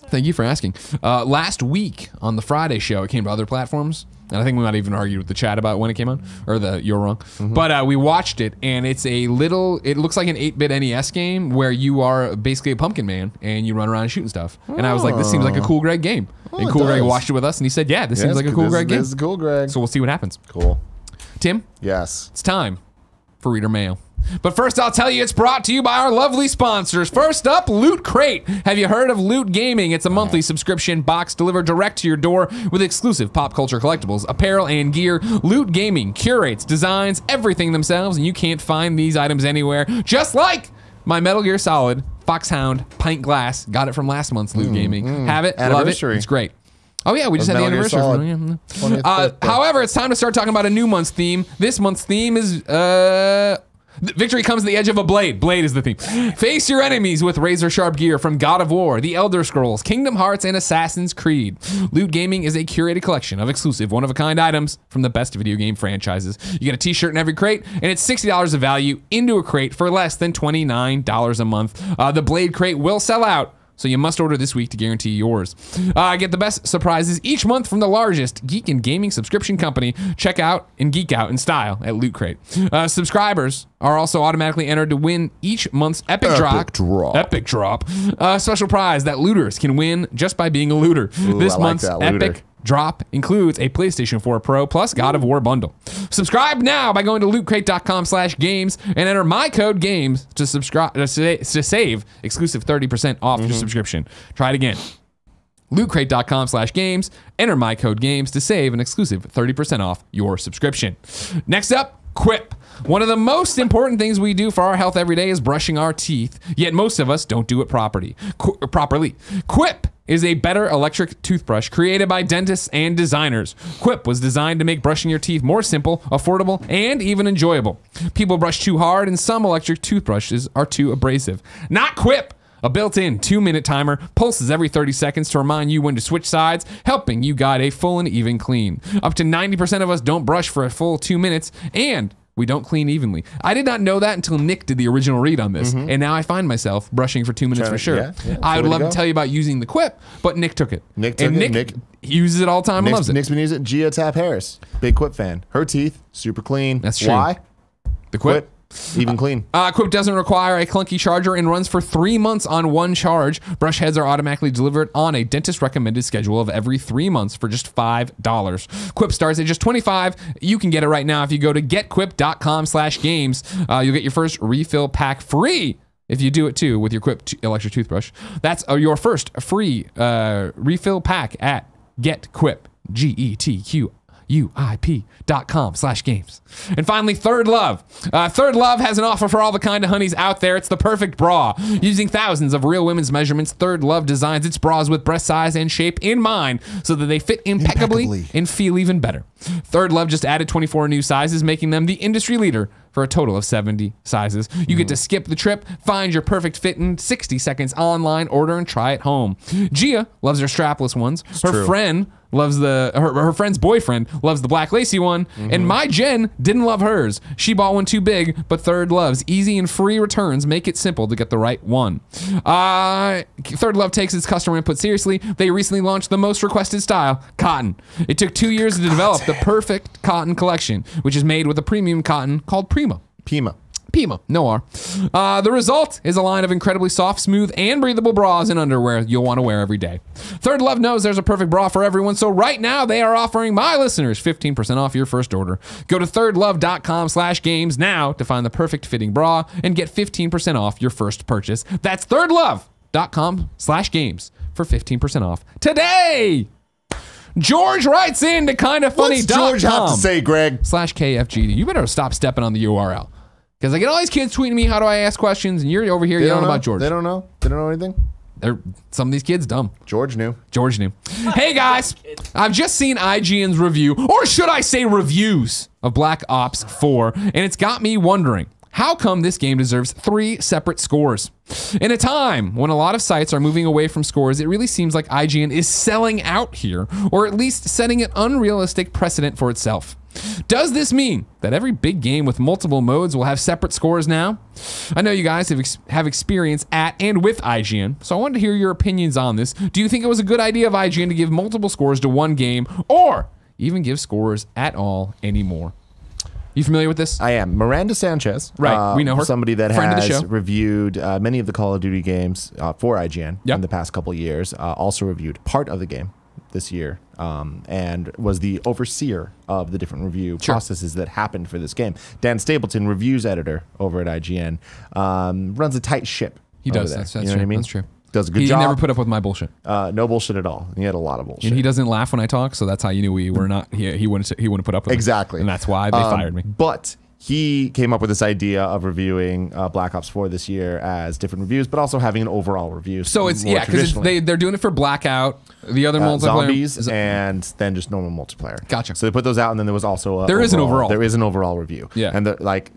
Thank you for asking. Last week on the Friday show, it came to other platforms. And I think we might even argue with the chat about when it came on, or you're wrong. But we watched it, and it's it looks like an 8-bit NES game where you are basically a pumpkin man, and you run around shooting stuff. And I was like, this seems like a cool Greg game. And it Cool Greg does. watched it with us, and he said, yeah, this seems like a cool Greg game. This is cool, Greg. So we'll see what happens. Cool. Tim, Yes. it's time for Reader Mail. But first, I'll tell you it's brought to you by our lovely sponsors. First up, Loot Crate. Have you heard of Loot Gaming? It's a monthly subscription box delivered direct to your door with exclusive pop culture collectibles, apparel, and gear. Loot Gaming curates, designs everything themselves, and you can't find these items anywhere. Just like my Metal Gear Solid Foxhound Pint Glass. Got it from last month's Loot Gaming. Have it, love it, Anniversary. it's great. Oh yeah, we just had the Metal Gear anniversary. Solid. 20th birthday. However, it's time to start talking about a new month's theme. This month's theme is victory comes to the edge of a blade. Blade is the theme. Face your enemies with razor sharp gear from God of War, The Elder Scrolls, Kingdom Hearts, and Assassin's Creed. Loot Gaming is a curated collection of exclusive one-of-a-kind items from the best video game franchises. You get a t-shirt in every crate, and it's $60 of value into a crate for less than $29 a month. The Blade crate will sell out, so you must order this week to guarantee yours. Get the best surprises each month from the largest geek and gaming subscription company. Check out and geek out in style at Loot Crate. Subscribers are also automatically entered to win each month's Epic Drop. Special prize that looters can win just by being a looter. This I like month's that, looter. Epic Drop includes a PlayStation 4 Pro plus God of War bundle. Subscribe now by going to lootcrate.com/games and enter my code GAMES to subscribe to save exclusive 30% off your subscription. Try it again. lootcrate.com/games. Enter my code GAMES to save an exclusive 30% off your subscription. Next up, Quip. One of the most important things we do for our health every day is brushing our teeth, yet most of us don't do it properly. Quip is a better electric toothbrush created by dentists and designers. Quip was designed to make brushing your teeth more simple, affordable, and even enjoyable. People brush too hard, and some electric toothbrushes are too abrasive. Not Quip! A built-in 2-minute timer pulses every 30 seconds to remind you when to switch sides, helping you guide a full and even clean. Up to 90% of us don't brush for a full 2 minutes, and we don't clean evenly. I did not know that until Nick did the original read on this, and now I find myself brushing for 2 minutes for sure. I would love to tell you about using the Quip, but Nick took it. Nick uses it all the time and loves it. Nick's been using it. Gia Tap Harris, big Quip fan. Her teeth, super clean. That's true. Why? The Quip. Even clean. Quip doesn't require a clunky charger and runs for 3 months on one charge. Brush heads are automatically delivered on a dentist recommended schedule of every 3 months for just $5. Quip starts at just $25. You can get it right now if you go to getquip.com/games. You'll get your first refill pack free if you do it too with your Quip electric toothbrush. That's your first free refill pack at getquip. GETQUIP.com/games. And finally, Third Love. Third Love has an offer for all the kind of honeys out there. It's the perfect bra. Using thousands of real women's measurements, Third Love designs its bras with breast size and shape in mind so that they fit impeccably and feel even better. Third Love just added 24 new sizes, making them the industry leader for a total of 70 sizes. You get to skip the trip, find your perfect fit in 60 seconds online, order, and try it home. Gia loves her strapless ones. Her friend loves her friend's boyfriend loves the black lacy one, and my Jen didn't love hers. She bought one too big, but Third Love's easy and free returns make it simple to get the right one. Third Love takes its customer input seriously. They recently launched the most requested style, cotton. It took 2 years to develop the perfect cotton collection, which is made with a premium cotton called Pima, no R. The result is a line of incredibly soft, smooth, and breathable bras and underwear you'll want to wear every day. Third Love knows there's a perfect bra for everyone, so right now they are offering my listeners 15% off your first order. Go to thirdlove.com/games now to find the perfect fitting bra and get 15% off your first purchase. That's thirdlove.com/games for 15% off today. George writes in to kindoffunny.com. What's George have to say, Greg? /KFGD. You better stop stepping on the URL. Because I get all these kids tweeting me, how do I ask questions? And you're over here yelling about George. They don't know. They don't know anything. Some of these kids dumb. George knew. Hey guys, I've just seen IGN's review, or should I say reviews, of Black Ops 4, and it's got me wondering, how come this game deserves 3 separate scores? In a time when a lot of sites are moving away from scores, it really seems like IGN is selling out here, or at least setting an unrealistic precedent for itself. Does this mean that every big game with multiple modes will have separate scores now? I know you guys have experience at and with IGN, so I wanted to hear your opinions on this. Do you think it was a good idea of IGN to give multiple scores to one game, or even give scores at all anymore? You familiar with this? I am. Miranda Sanchez. Right, we know her. Somebody that Friend has of the show. reviewed many of the Call of Duty games for IGN in the past couple years. Also reviewed part of the game this year, and was the overseer of the different review processes that happened for this game. Dan Stapleton, reviews editor over at IGN, runs a tight ship. He does. There. That's you know true. what I mean? That's true. Does a good job. He never put up with my bullshit. No bullshit at all. He had a lot of bullshit. And he doesn't laugh when I talk, so that's how you knew we were not. He wouldn't put up with exactly. me. And that's why they fired me. But he came up with this idea of reviewing Black Ops 4 this year as different reviews, but also having an overall review. So it's because they're doing it for Blackout, the other multiplayer, zombies, and then just normal multiplayer. Gotcha. So they put those out, and then there was also an overall. There is an overall review. Yeah. And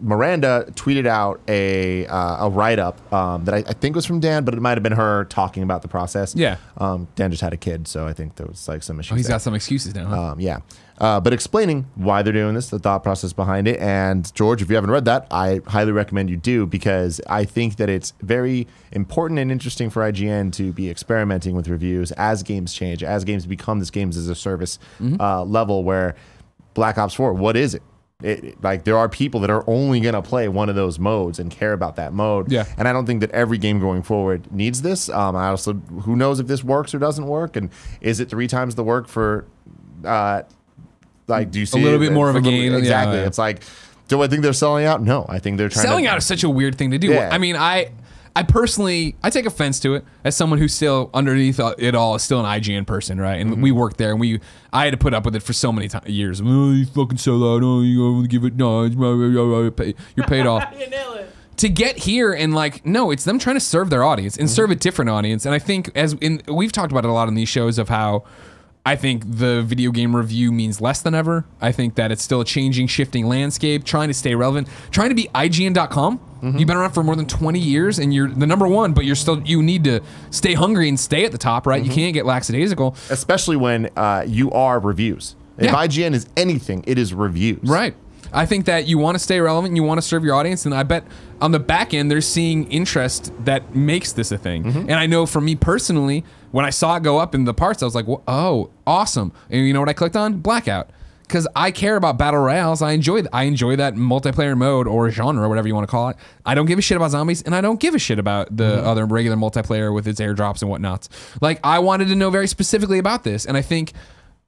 Miranda tweeted out a write up that I think was from Dan, but it might have been her talking about the process. Yeah. Dan just had a kid, so I think there was some issues. He's got some excuses now. Huh? Yeah. But explaining why they're doing this, the thought process behind it. And George, if you haven't read that, I highly recommend you do, because I think that it's very important and interesting for IGN to be experimenting with reviews as games change, as games become this games as a service level, where Black Ops 4, what is it? There are people that are only going to play one of those modes and care about that mode. Yeah. And I don't think that every game going forward needs this. I also, who knows if this works or doesn't work, and is it 3 times the work for... do you see a little bit more of a gain? Exactly. Yeah. It's like, do I think they're selling out? No, I think they're trying. Selling out is such a weird thing to do. Yeah. I mean, I personally, I take offense to it as someone who's still underneath it all is still an IGN person, right? And we worked there, and I had to put up with it for so many years. Oh, you fucking sell out. Oh, you give it. No, you're paid off. You nail it. to get here and like, no, it's them trying to serve their audience and serve a different audience. And I think we've talked about it a lot on these shows of how I think the video game review means less than ever. I think that it's still a changing, shifting landscape, trying to stay relevant, trying to be IGN.com. You've been around for more than 20 years and you're the #1, but you need to stay hungry and stay at the top, right? You can't get lackadaisical. Especially when you are reviews. If IGN is anything, it is reviews. Right. I think that you want to stay relevant, you want to serve your audience, and I bet on the back end they're seeing interest that makes this a thing. And I know for me personally, when I saw it go up in the parts, I was like, oh, awesome. And you know what I clicked on? Blackout. Because I care about battle royales. I enjoy that multiplayer mode or genre, whatever you want to call it. I don't give a shit about zombies, and I don't give a shit about the other regular multiplayer with its airdrops and whatnots. Like, I wanted to know very specifically about this, and I think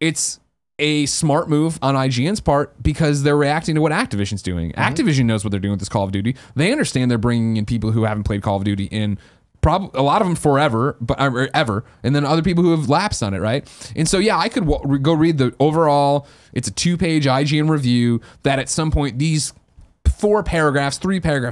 it's a smart move on IGN's part because they're reacting to what Activision's doing. Activision knows what they're doing with this Call of Duty. They understand they're bringing in people who haven't played Call of Duty in probably a lot of them forever, but ever, and then other people who have lapsed on it, right? And so yeah, I could go read the overall. It's a 2-page IGN review that at some point these 3 paragraphs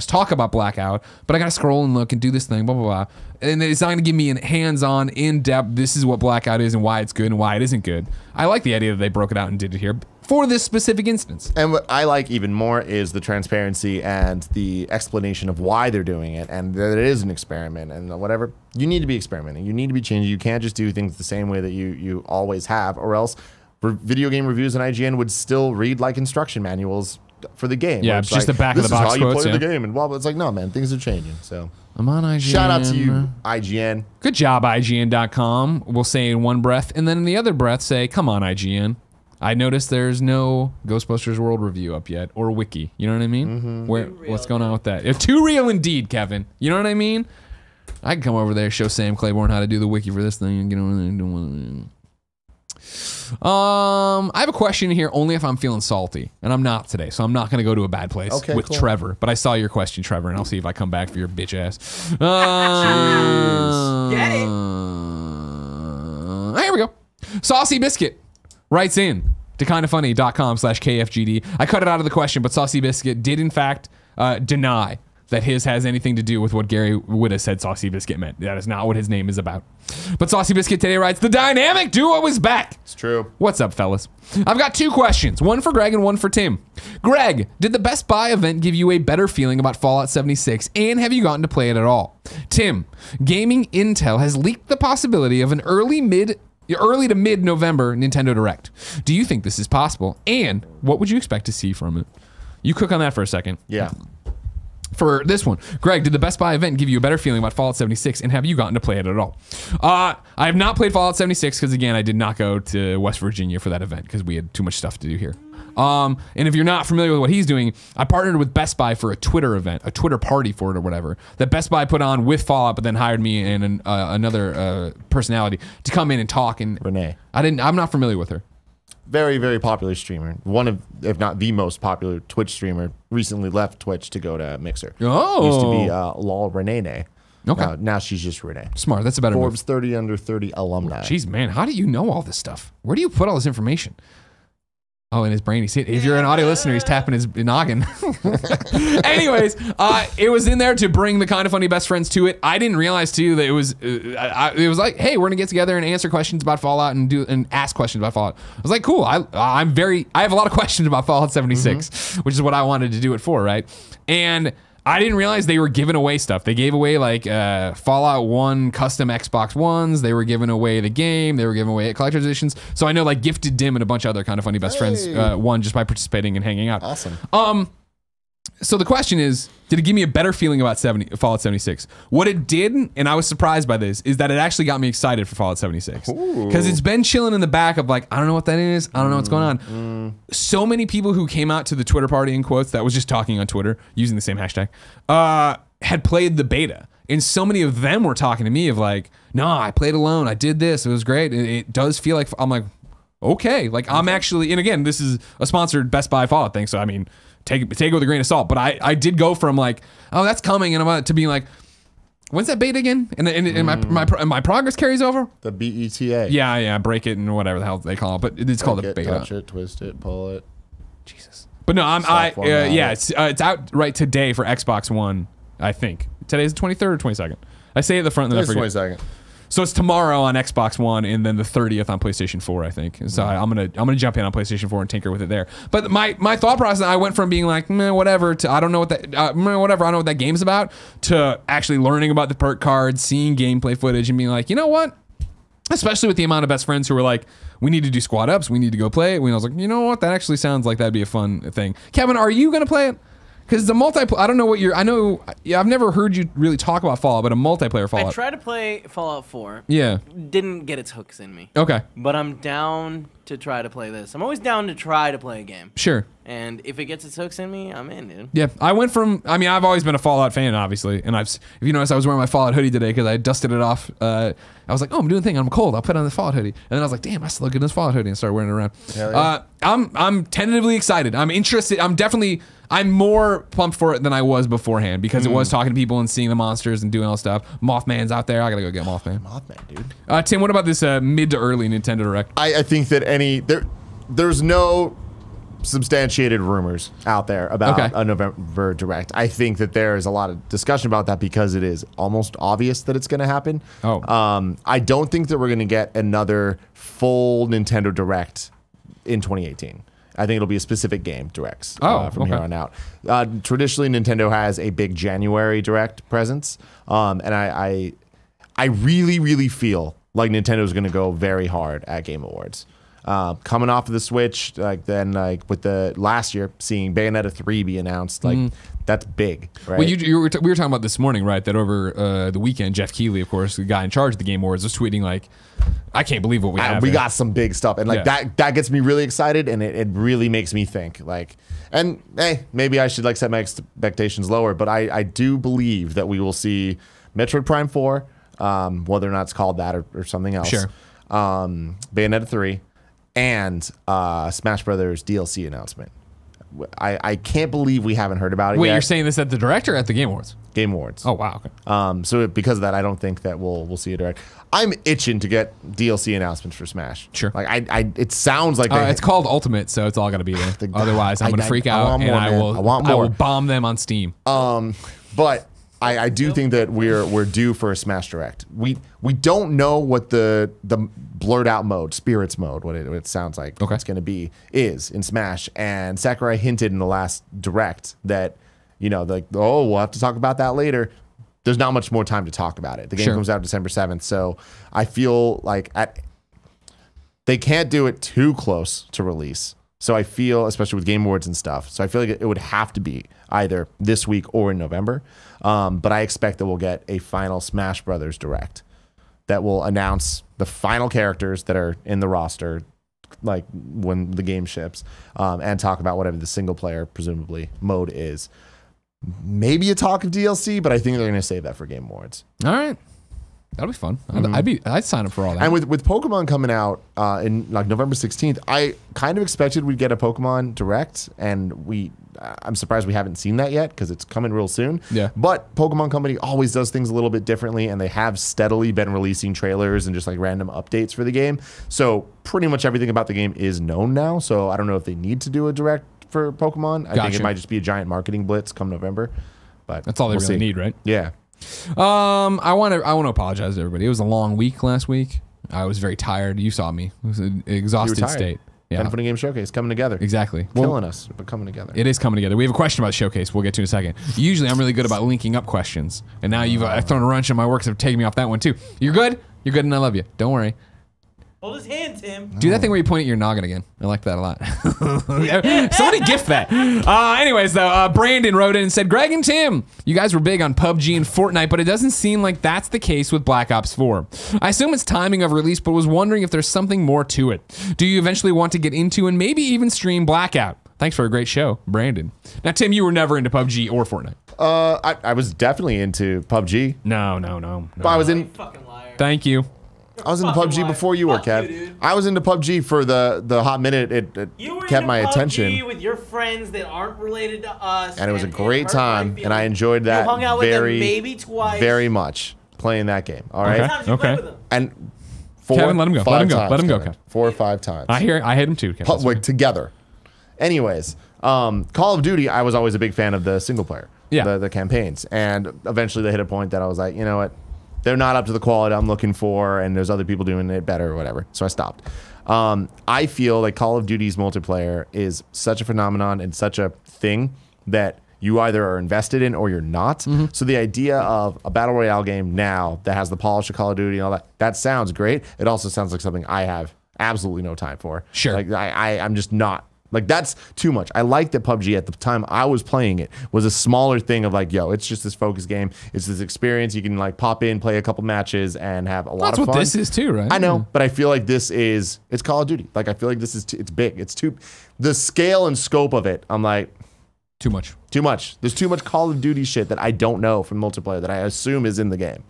talk about Blackout, but I gotta scroll and look and do this thing, blah blah blah, and it's not gonna give me a hands-on, in-depth. This is what Blackout is and why it's good and why it isn't good. I like the idea that they broke it out and did it here for this specific instance. And what I like even more is the transparency and the explanation of why they're doing it, and that it is an experiment and whatever. You need to be experimenting. You need to be changing. You can't just do things the same way that you always have, or else video game reviews and IGN would still read like instruction manuals for the game. Yeah, it's just like, the back of the box quotes. This is how you quotes, play the game, and blah blah. It's like, no, man, things are changing. So I'm on IGN. Shout out to you, IGN. Good job, IGN.com. We'll say in one breath, and then in the other breath say, come on, IGN. I noticed there's no Ghostbusters World Review up yet, or Wiki. You know what I mean? What's going on with that? It's too real indeed, Kevin. You know what I mean? I can come over there, show Sam Claiborne how to do the Wiki for this thing, and get over there and do one. I have a question here only if I'm feeling salty, and I'm not today, so I'm not going to go to a bad place with Trevor. But I saw your question, Trevor, and I'll see if I come back for your bitch ass. Get it? Here we go. Saucy Biscuit writes in to kindafunny.com/KFGD. I cut it out of the question, but Saucy Biscuit did in fact deny that his has anything to do with what Gary would have said Saucy Biscuit meant. That is not what his name is about. But Saucy Biscuit today writes, the dynamic duo is back. It's true. What's up, fellas? I've got 2 questions, one for Greg and one for Tim. Greg, did the Best Buy event give you a better feeling about Fallout 76, and have you gotten to play it at all? Tim, Gaming Intel has leaked the possibility of an early to mid-November Nintendo Direct. Do you think this is possible? And what would you expect to see from it? You cook on that for a second. Yeah. For this one, Greg, did the Best Buy event give you a better feeling about Fallout 76, and have you gotten to play it at all? I have not played Fallout 76 because, again, I did not go to West Virginia for that event because we had too much stuff to do here. And if you're not familiar with what he's doing, I partnered with Best Buy for a Twitter event, a Twitter party for it or whatever, that Best Buy put on with Fallout, but then hired me and another personality to come in and talk. And Renee. I'm not familiar with her. Very, very popular streamer. One of, if not the most popular Twitch streamer. Recently left Twitch to go to Mixer. Oh. Used to be Lol Renee. Okay. Now she's just Renee. Smart. That's a better Forbes move. 30 under 30 alumni. Jeez, man. How do you know all this stuff? Where do you put all this information? Oh, in his brain. He's, if you're an audio listener, he's tapping his noggin. Anyways, it was in there to bring the Kind of Funny best friends to it. I didn't realize too that it was like, hey, we're gonna get together and answer questions about Fallout and ask questions about Fallout. I was like, cool. I have a lot of questions about Fallout 76, which is what I wanted to do it for, right? And I didn't realize they were giving away stuff. They gave away like Fallout 1 custom Xbox Ones. They were giving away the game. They were giving away collector's editions. So I know like Gifted Dim and a bunch of other Kind of Funny best friends won just by participating and hanging out. Awesome. So the question is, did it give me a better feeling about Fallout 76? What it did, and I was surprised by this, is that it actually got me excited for Fallout 76. Because it's been chilling in the back of like, I don't know what that is. I don't know what's going on. So many people who came out to the Twitter party, in quotes, that was just talking on Twitter, using the same hashtag, had played the beta. And so many of them were talking to me of like, no, I played alone. I did this. It was great. And it does feel like, I'm like, okay. Like I'm actually, and again, this is a sponsored Best Buy Fallout thing. So I mean, take it with a grain of salt, but I did go from like, oh, that's coming, and I'm about to being like, when's that beta again? And my progress carries over. The BETA. Yeah, break it and whatever the hell they call it, but it's called a beta. Touch it, twist it, pull it. Jesus. But no, it's out right today for Xbox One I think. Today's the 23rd or 22nd. I say it at the front and then I forget. 22nd. So it's tomorrow on Xbox One and then the 30th on PlayStation 4, I think. So I'm gonna jump in on PlayStation 4 and tinker with it there. But my thought process, I went from being like, meh, whatever, to I don't know what that whatever, I don't know what that game's about, to actually learning about the perk cards, seeing gameplay footage, and being like, you know what? Especially with the amount of best friends who were like, we need to do squad ups, we need to go play it. And I was like, you know what? That actually sounds like that'd be a fun thing. Kevin, are you gonna play it? Because the multiplayer, I don't know what you're. I know. Yeah, I've never heard you really talk about Fallout, but a multiplayer Fallout. I tried to play Fallout 4. Yeah. Didn't get its hooks in me. Okay. But I'm down to try to play this. I'm always down to try to play a game. Sure. And if it gets its hooks in me, I'm in, dude. Yeah, I went from. I mean, I've always been a Fallout fan, obviously, and if you notice, I was wearing my Fallout hoodie today because I dusted it off. I was like, oh, I'm doing a thing. I'm cold. I'll put on the Fallout hoodie, and then I was like, damn, I still look good in this Fallout hoodie, and started wearing it around. Yeah. I'm tentatively excited. I'm interested. I'm more pumped for it than I was beforehand because it was talking to people and seeing the monsters and doing all this stuff. Mothman's out there. I gotta go get Mothman. Mothman, dude. Tim, what about this mid to early Nintendo Direct? I think that there's no substantiated rumors out there about a November Direct. I think that there is a lot of discussion about that because it is almost obvious that it's going to happen. I don't think that we're going to get another full Nintendo Direct in 2018. I think it'll be a specific game directs from here on out. Traditionally, Nintendo has a big January Direct presence, and I really, really feel like Nintendo's going to go very hard at Game Awards. Coming off of the Switch, with the last year seeing Bayonetta 3 be announced, that's big, right? Well, we were talking about this morning, right? That over the weekend, Jeff Keighley, of course, the guy in charge of the Game Awards, was tweeting like, "I can't believe what we have. We got some big stuff," and that gets me really excited, and it really makes me think and hey, maybe I should set my expectations lower, but I do believe that we will see Metroid Prime 4, whether or not it's called that or something else. Sure. Bayonetta 3. And Smash Brothers DLC announcement. I can't believe we haven't heard about it yet. Wait, you're saying this at the Direct or at the Game Awards? Game Awards. Oh, wow. Okay. So because of that, I don't think that we'll see a Direct. I'm itching to get DLC announcements for Smash. Sure. It sounds like it's called Ultimate, so it's all got to be there. Otherwise, I'm going to freak out and I will bomb them on Steam. But I do think that we're due for a Smash Direct. We don't know what the blurred out mode, Spirits mode, what it sounds like it's going to be is in Smash. And Sakurai hinted in the last Direct that we'll have to talk about that later. There's not much more time to talk about it. The game comes out December 7th, so I feel like they can't do it too close to release. So I feel, especially with Game Awards and stuff, so I feel like it would have to be either this week or in November. But I expect that we'll get a final Smash Brothers Direct that will announce the final characters that are in the roster, when the game ships, and talk about whatever the single player, presumably, mode is. Maybe a talk of DLC, but I think they're going to save that for Game Awards. All right. That'll be fun. I'd sign up for all that. And with Pokemon coming out in November 16th, I kind of expected we'd get a Pokemon Direct, and I'm surprised we haven't seen that yet because it's coming real soon. Yeah. But Pokemon Company always does things a little bit differently, and they have steadily been releasing trailers and just random updates for the game. So pretty much everything about the game is known now. So I don't know if they need to do a Direct for Pokemon. I think it might just be a giant marketing blitz come November. But that's all they really need, right? Yeah. I want to apologize to everybody. It was a long week last week. I was very tired. You saw me. It was an exhausted state. Yeah. Funny Game Showcase coming together. Exactly. Killing us, but coming together. It is coming together. We have a question about Showcase we'll get to in a second. Usually I'm really good about linking up questions. And now you've thrown a wrench in my works of taking me off that one too. You're good? You're good and I love you. Don't worry. Hold his hand, Tim. Do that thing where you point at your noggin again. I like that a lot. Somebody gift that. Anyways, though, Brandon wrote in and said, Greg and Tim, you guys were big on PUBG and Fortnite, but it doesn't seem like that's the case with Black Ops 4. I assume it's timing of release, but was wondering if there's something more to it. Do you eventually want to get into and maybe even stream Blackout? Thanks for a great show, Brandon. Now, Tim, you were never into PUBG or Fortnite. I was definitely into PUBG. No. But I was in. Fucking liar. Thank you. I was into PUBG before you were, Kev. I was into PUBG for the hot minute it kept my attention. With your friends that aren't related to us, and it was a great time, and I enjoyed that hung out with them maybe twice. very much playing that game. All right, okay. And Kevin, let him go. Let him go. Let him go. 4 or 5 times. I hate him too. Kevin. Together. Anyways, Call of Duty. I was always a big fan of the single player. the campaigns. And eventually they hit a point that I was like, you know what? They're not up to the quality I'm looking for, and there's other people doing it better or whatever. So I stopped. I feel like Call of Duty's multiplayer is such a phenomenon and such a thing that you either are invested in or you're not. So the idea of a battle royale game now that has the polish of Call of Duty and all that sounds great. It also sounds like something I have absolutely no time for. Sure. Like I'm just not. Like, that's too much. I like that PUBG at the time I was playing it was a smaller thing of like, yo, it's just this focus game. It's this experience. You can like pop in, play a couple matches, and have a lot of fun. That's what this is too, right? I know, but I feel like it's Call of Duty. Like, I feel like this is, it's big. It's the scale and scope of it, I'm like, too much. Too much. There's too much Call of Duty shit that I don't know from multiplayer that I assume is in the game.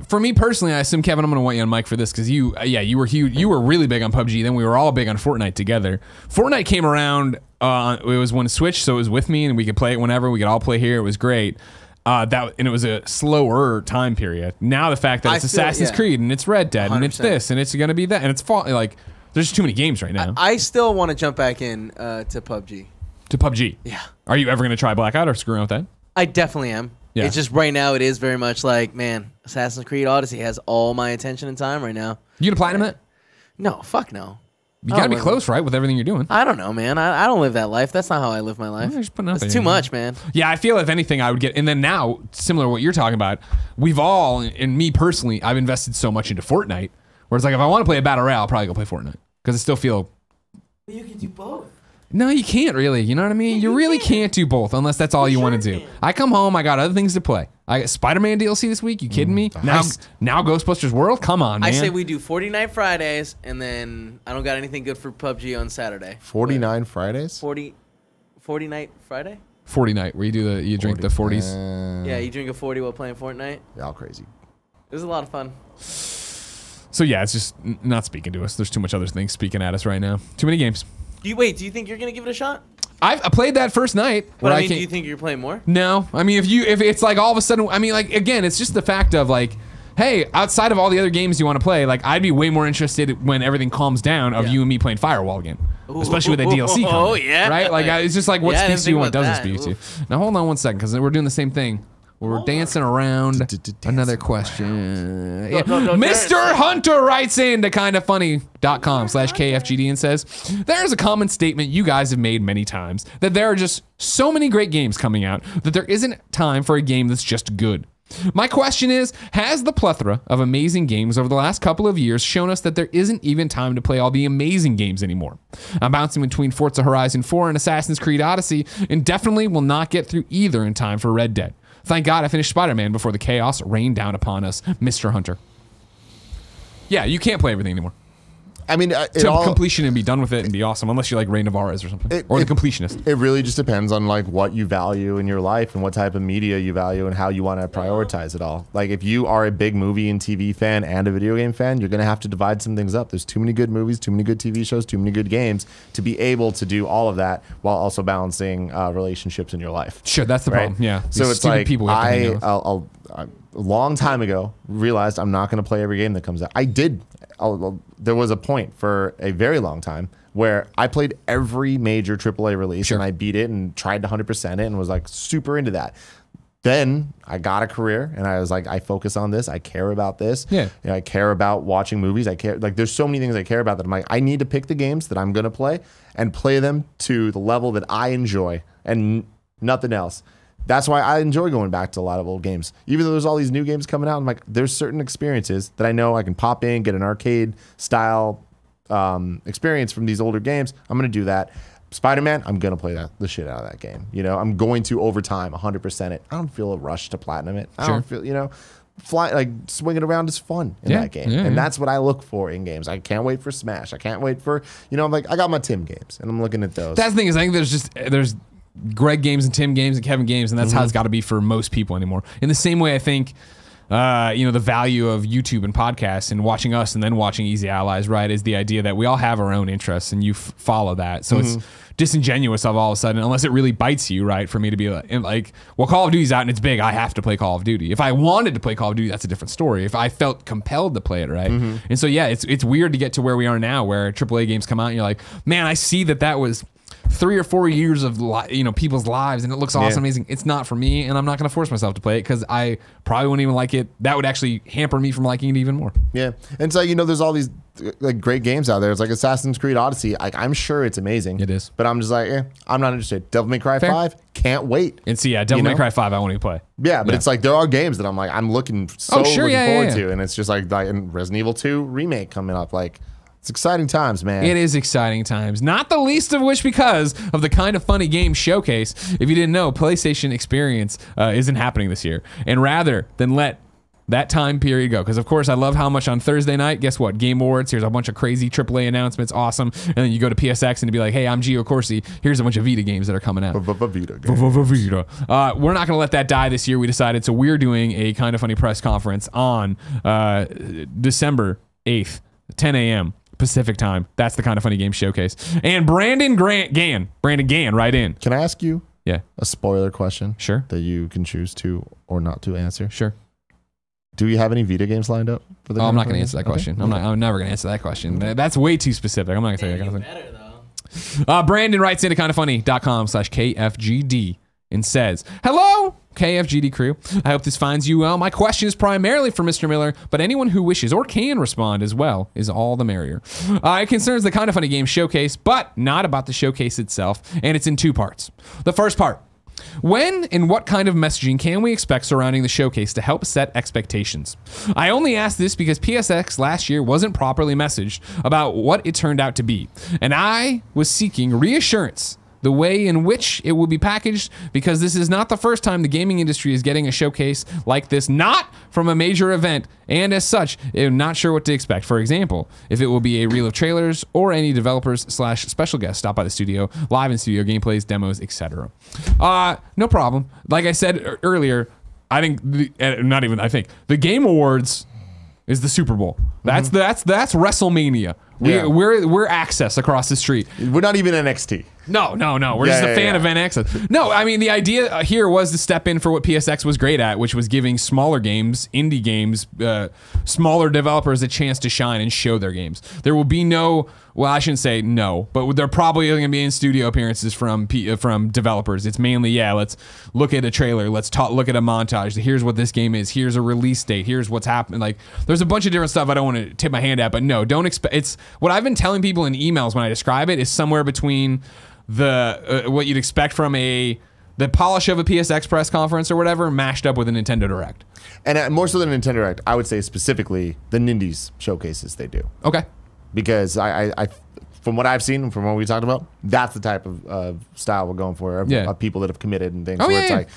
For me personally, I assume, Kevin, I'm going to want you on mic for this because you were huge. You were really big on PUBG. Then we were all big on Fortnite together. Fortnite came around. It was when it switched, so it was with me, and we could play it whenever. We could all play here. It was great. And it was a slower time period. Now the fact that it's Assassin's Creed and it's Red Dead 100%. And it's this and it's going to be that and it's like there's just too many games right now. I still want to jump back in to PUBG. To PUBG. Yeah. Are you ever going to try Blackout or screw around with that? I definitely am. Yeah. It's just right now it is very much like, man, Assassin's Creed Odyssey has all my attention and time right now. You gonna platinum it? No, fuck no. You gotta be close, right, with everything you're doing. I don't know, man. I don't live that life. That's not how I live my life. It's too much, man. Yeah, I feel if anything I would get, and then now, similar to what you're talking about, we've all, and me personally, I've invested so much into Fortnite, where it's like if I want to play a battle royale, I'll probably go play Fortnite. Because I still feel... You can do both. No, you can't really. You know what I mean? You really can't do both unless that's all you want to do. I come home, I got other things to play. I got Spider-Man DLC this week. You kidding me? Now Ghostbusters World? Come on, man. I say we do 49 Fridays, and then I don't got anything good for PUBG on Saturday. 49 Fridays? 40 Night Friday? 40 Night, where you drink the 40s. Yeah, you drink a 40 while playing Fortnite. Y'all crazy. It was a lot of fun. So yeah, it's just not speaking to us. There's too much other things speaking at us right now. Too many games. Do you think you're gonna give it a shot? I played that first night. But I mean, do you think you're playing more? No, I mean if it's like all of a sudden, I mean like again, it's just the fact of like, hey, outside of all the other games you want to play, like I'd be way more interested when everything calms down of you and me playing Firewall again, especially with the DLC coming. Oh yeah, right? Like it's just like what speaks to you and what doesn't speak to you. Now hold on one second, because we're doing the same thing. We're dancing around. Another question. Mr. Hunter writes in to kindafunny.com/KFGD and says, there's a common statement you guys have made many times that there are just so many great games coming out that there isn't time for a game that's just good. My question is, has the plethora of amazing games over the last couple of years shown us that there isn't even time to play all the amazing games anymore? I'm bouncing between Forza Horizon 4 and Assassin's Creed Odyssey and definitely will not get through either in time for Red Dead. Thank God I finished Spider-Man before the chaos rained down upon us, Mr. Hunter. Yeah, you can't play everything anymore. I mean, completion and be done with it and be awesome, unless you're like Ray Neubaurer or something, or the completionist. It really just depends on like what you value in your life and what type of media you value and how you want to prioritize it all. Like if you are a big movie and TV fan and a video game fan, you're gonna have to divide some things up. There's too many good movies, too many good TV shows, too many good games to be able to do all of that while also balancing relationships in your life. Sure, that's the problem. Yeah. So it's like a long time ago realized I'm not going to play every game that comes out. I did. There was a point for a very long time where I played every major AAA release and I beat it and tried to 100% it and was like super into that. Then I got a career and I was like, I focus on this. I care about this. Yeah. You know, I care about watching movies. I care. Like there's so many things I care about that I'm like, I need to pick the games that I'm going to play and play them to the level that I enjoy and nothing else. That's why I enjoy going back to a lot of old games. Even though there's all these new games coming out, I'm like, there's certain experiences that I know I can pop in, get an arcade style experience from these older games. I'm going to do that. Spider-Man, I'm going to play the shit out of that game. You know, I'm going to over time 100% it. I don't feel a rush to platinum it. I don't feel, you know, swinging around is fun in that game. And that's what I look for in games. I can't wait for Smash. I can't wait for, you know, I'm like, I got my Tim games and I'm looking at those. That's the thing is I think there's Greg games and Tim games and Kevin games, and that's how it's got to be for most people anymore. In the same way, I think, you know, the value of YouTube and podcasts and watching us and then watching Easy Allies, right, is the idea that we all have our own interests and you follow that. So it's disingenuous of all of a sudden, unless it really bites you, right, for me to be like, well, Call of Duty's out and it's big, I have to play Call of Duty. If I wanted to play Call of Duty, that's a different story. If I felt compelled to play it, right? And so, yeah, it's weird to get to where we are now, where AAA games come out and you're like, man, I see that was 3 or 4 years of people's lives, and it looks awesome, amazing. It's not for me, and I'm not going to force myself to play it because I probably wouldn't even like it. That would actually hamper me from liking it even more. Yeah, and so there's all these like great games out there. It's like Assassin's Creed Odyssey. Like, I'm sure it's amazing. It is, but I'm just like, I'm not interested. Devil May Cry 5, can't wait. And see, Devil May Cry 5, I won't even play. Yeah, but it's like there are games that I'm looking forward to, and it's just like and Resident Evil 2 remake coming up. Like, it's exciting times, man. It is exciting times. Not the least of which because of the Kind of Funny Game Showcase. If you didn't know, PlayStation Experience isn't happening this year, and rather than let that time period go, because of course I love how much on Thursday night, guess what, Game Awards, here's a bunch of crazy AAA announcements, awesome, and then you go to PSX and be like, hey, I'm Gio Corsi, here's a bunch of Vita games that are coming out. Vita. We're not gonna let that die this year. We decided, so we're doing a Kind of Funny press conference on December 8th, 10 a.m. Pacific time. That's the Kind of Funny Game Showcase. And Brandon Gann, right in. Can I ask you a spoiler question? Sure. That you can choose to or not to answer? Sure. Do you have any Vita games lined up for the I'm not going to answer that question. Okay. I'm never going to answer that question. That's way too specific. I'm not going to tell you that kind of thing. Brandon writes into kindoffunny.com/KFGD and says, hello, KFGD crew. I hope this finds you well. My question is primarily for Mr. Miller, but anyone who wishes or can respond as well is all the merrier. It concerns the Kind of Funny Game Showcase, but not about the showcase itself, and it's in 2 parts. The first part, when and what kind of messaging can we expect surrounding the showcase to help set expectations? I only ask this because PSX last year wasn't properly messaged about what it turned out to be, and I was seeking reassurance the way in which it will be packaged, because this is not the first time the gaming industry is getting a showcase like this, not from a major event, and as such, I'm not sure what to expect. For example, if it will be a reel of trailers or any developers / special guests stop by the studio, live in studio gameplays, demos, etc. No problem. Like I said earlier, I think the Game Awards is the Super Bowl. That's WrestleMania. We're Access across the street. We're not even NXT. No. We're just a fan of NXS. No, I mean, the idea here was to step in for what PSX was great at, which was giving smaller games, indie games, smaller developers a chance to shine and show their games. There will be no, well, I shouldn't say no, but they're probably going to be in studio appearances from developers. It's mainly, let's look at a trailer. Let's look at a montage. Here's what this game is. Here's a release date. Here's what's happening. Like, there's a bunch of different stuff I don't want to tip my hand at, but no, don't expect. It's what I've been telling people in emails when I describe it is somewhere between the what you'd expect from the polish of a PSX press conference or whatever, mashed up with a Nintendo Direct. And more so than a Nintendo Direct, I would say specifically the Nindies showcases they do. Okay. Because I from what I've seen, from what we talked about, that's the type of style we're going for. Of people that have committed and things. It's like,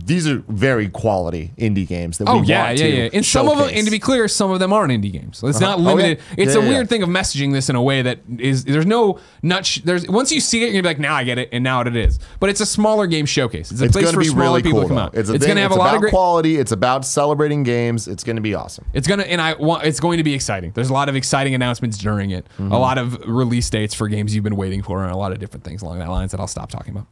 these are very quality indie games that we want to And some of them, and to be clear, some of them aren't indie games. It's not limited. It's a weird thing of messaging this in a way that is, there's no once you see it, you're gonna be like, now I get it, and now it is. But it's a smaller game showcase. It's a place for smaller people to come out. It's gonna have a lot of great quality. It's about celebrating games. It's gonna be awesome. It's going to be exciting. There's a lot of exciting announcements during it. A lot of release dates for games you've been waiting for, and a lot of different things along that lines that I'll stop talking about.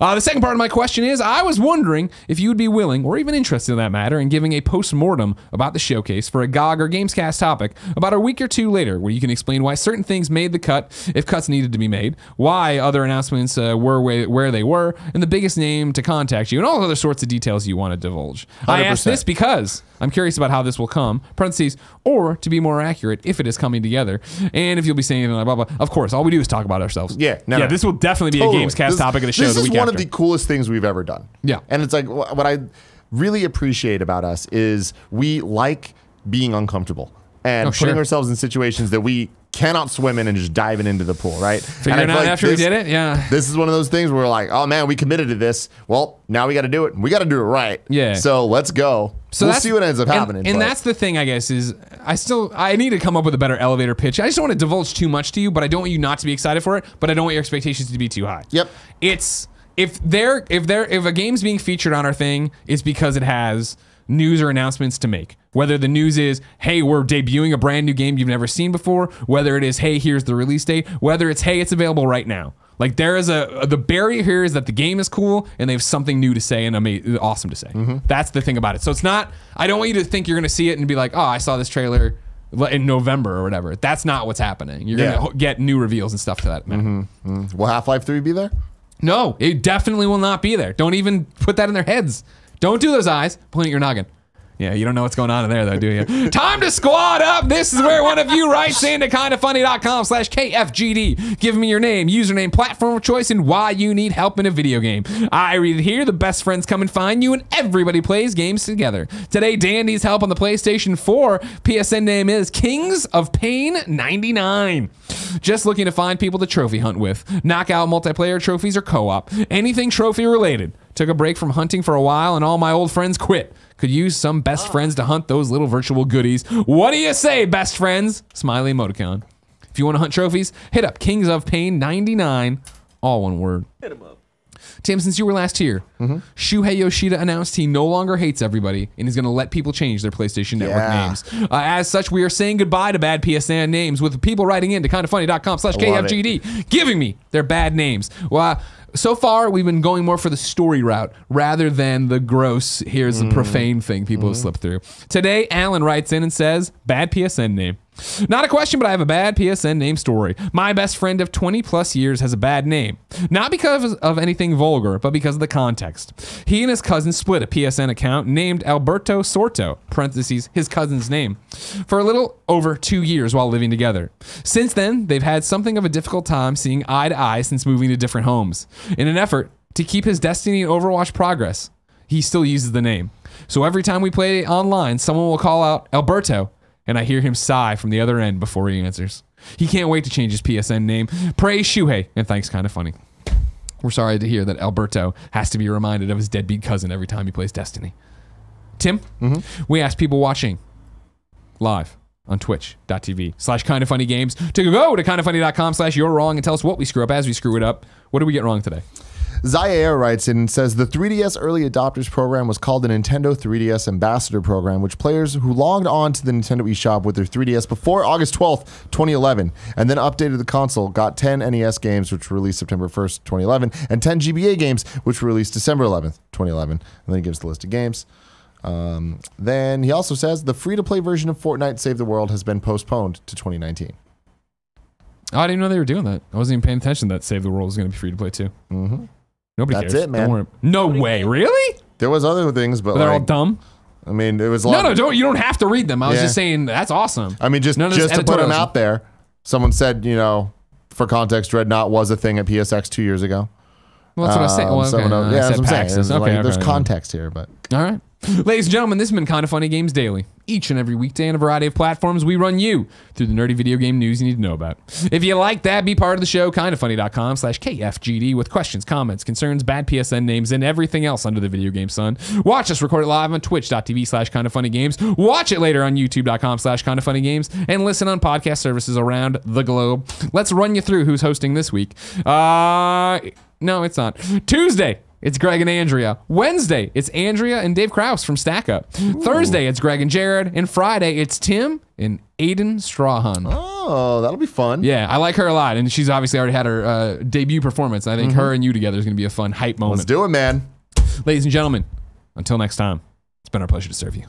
The second part of my question is, I was wondering if you would be willing, or even interested in that matter, in giving a post-mortem about the showcase for a GOG or Gamescast topic about a week or 2 later, where you can explain why certain things made the cut, if cuts needed to be made, why other announcements were where they were, and the biggest name to contact you, and all other sorts of details you want to divulge. 100%. I ask this because I'm curious about how this will come, parentheses, or to be more accurate, if it is coming together, and if you'll be saying anything like blah, blah. Of course, all we do is talk about ourselves. This will definitely be a Gamescast topic of the show the week after. This is one of the coolest things we've ever done. Yeah. And it's like, what I really appreciate about us is we like being uncomfortable and putting ourselves in situations that we cannot swim in and just diving into the pool, right? Figuring out after we did it, This is one of those things where we're like, oh man, we committed to this. Well, now we got to do it. We got to do it right. Yeah. So let's go. So we'll see what ends up happening. And that's the thing, I guess, is I need to come up with a better elevator pitch. I just don't want to divulge too much to you, but I don't want you not to be excited for it, but I don't want your expectations to be too high. Yep. It's if a game's being featured on our thing, it's because it has news or announcements to make. Whether the news is, hey, we're debuting a brand new game you've never seen before, whether it is, hey, here's the release date, whether it's, hey, it's available right now. Like, there is the barrier here is that the game is cool and they have something new to say and awesome to say. That's the thing about it. So it's not, I don't want you to think you're going to see it and be like, oh, I saw this trailer in November or whatever. That's not what's happening. You're going to get new reveals and stuff to that. Will Half-Life 3 be there? No, it definitely will not be there. Don't even put that in their heads. Don't do those eyes. Point at your noggin. Yeah, you don't know what's going on in there, though, do you? Time to squad up. This is where one of you writes into kindafunny.com/KFGD. Give me your name, username, platform of choice, and why you need help in a video game. I read it here. The best friends come and find you, and everybody plays games together. Today, Dan needs help on the PlayStation 4. PSN name is Kings of Pain 99. Just looking to find people to trophy hunt with. Knockout multiplayer trophies or co-op. Anything trophy related. Took a break from hunting for a while, and all my old friends quit. Could use some best friends to hunt those little virtual goodies. What do you say, best friends? Smiley emoticon. If you want to hunt trophies, hit up Kings of Pain 99. All one word. Hit him up. Tim, since you were last here, Shuhei Yoshida announced he no longer hates everybody and is going to let people change their PlayStation Network names. As such, we are saying goodbye to bad PSN names with people writing in to kindafunny.com/KFGD, giving me their bad names. Well, so far, we've been going more for the story route rather than the gross, here's the profane thing people have slipped through. Today, Alan writes in and says, bad PSN name. Not a question, but I have a bad PSN name story. My best friend of 20 plus years has a bad name. Not because of anything vulgar, but because of the context. He and his cousin split a PSN account named Alberto Sorto, parentheses, his cousin's name, for a little over 2 years while living together. Since then, they've had something of a difficult time seeing eye to eye since moving to different homes. In an effort to keep his Destiny and Overwatch progress, he still uses the name. So every time we play online, someone will call out Alberto, and I hear him sigh from the other end before he answers. He can't wait to change his PSN name. Praise Shuhei, and thanks, Kinda Funny. We're sorry to hear that Alberto has to be reminded of his deadbeat cousin every time he plays Destiny. Tim, we asked people watching live on twitch.tv/kindafunnygames to go to kindafunny.com/you're wrong and tell us what we screw up as we screw it up. What did we get wrong today? Zaire writes in and says the 3DS Early Adopters Program was called the Nintendo 3DS Ambassador Program, which players who logged on to the Nintendo eShop with their 3DS before August 12th, 2011, and then updated the console, got 10 NES games, which were released September 1st, 2011, and 10 GBA games, which were released December 11th, 2011. And then he gives the list of games. Then he also says the free-to-play version of Fortnite Save the World has been postponed to 2019. Oh, I didn't even know they were doing that. I wasn't even paying attention that Save the World was going to be free to play too. Nobody That's cares. it, man. Don't worry. No way. Really? There was other things, but they're like, all dumb? I mean, it was a lot. No, you don't have to read them. I was just saying that's awesome. I mean, just to put them out there, someone said, you know, for context, Dreadnought was a thing at PSX 2 years ago. Well, that's what I was saying. Well, okay. Yeah, that's what I'm saying. Okay, there's context here, but. All right. Ladies and gentlemen, this has been Kinda Funny Games Daily. Each and every weekday on a variety of platforms, we run you through the nerdy video game news you need to know about. If you like that, be part of the show, kindafunny.com/KFGD with questions, comments, concerns, bad PSN names, and everything else under the video game sun. Watch us record it live on twitch.tv/kindafunnygames. Watch it later on youtube.com/kindafunnygames and listen on podcast services around the globe. Let's run you through who's hosting this week. No, it's not. Tuesday, it's Greg and Andrea. Wednesday, it's Andrea and Dave Krause from Stack Up. Thursday, it's Greg and Jared. And Friday, it's Tim and Aiden Strahan. Oh, that'll be fun. Yeah, I like her a lot. And she's obviously already had her debut performance. I think her and you together is going to be a fun hype moment. Let's do it, man. Ladies and gentlemen, until next time, it's been our pleasure to serve you.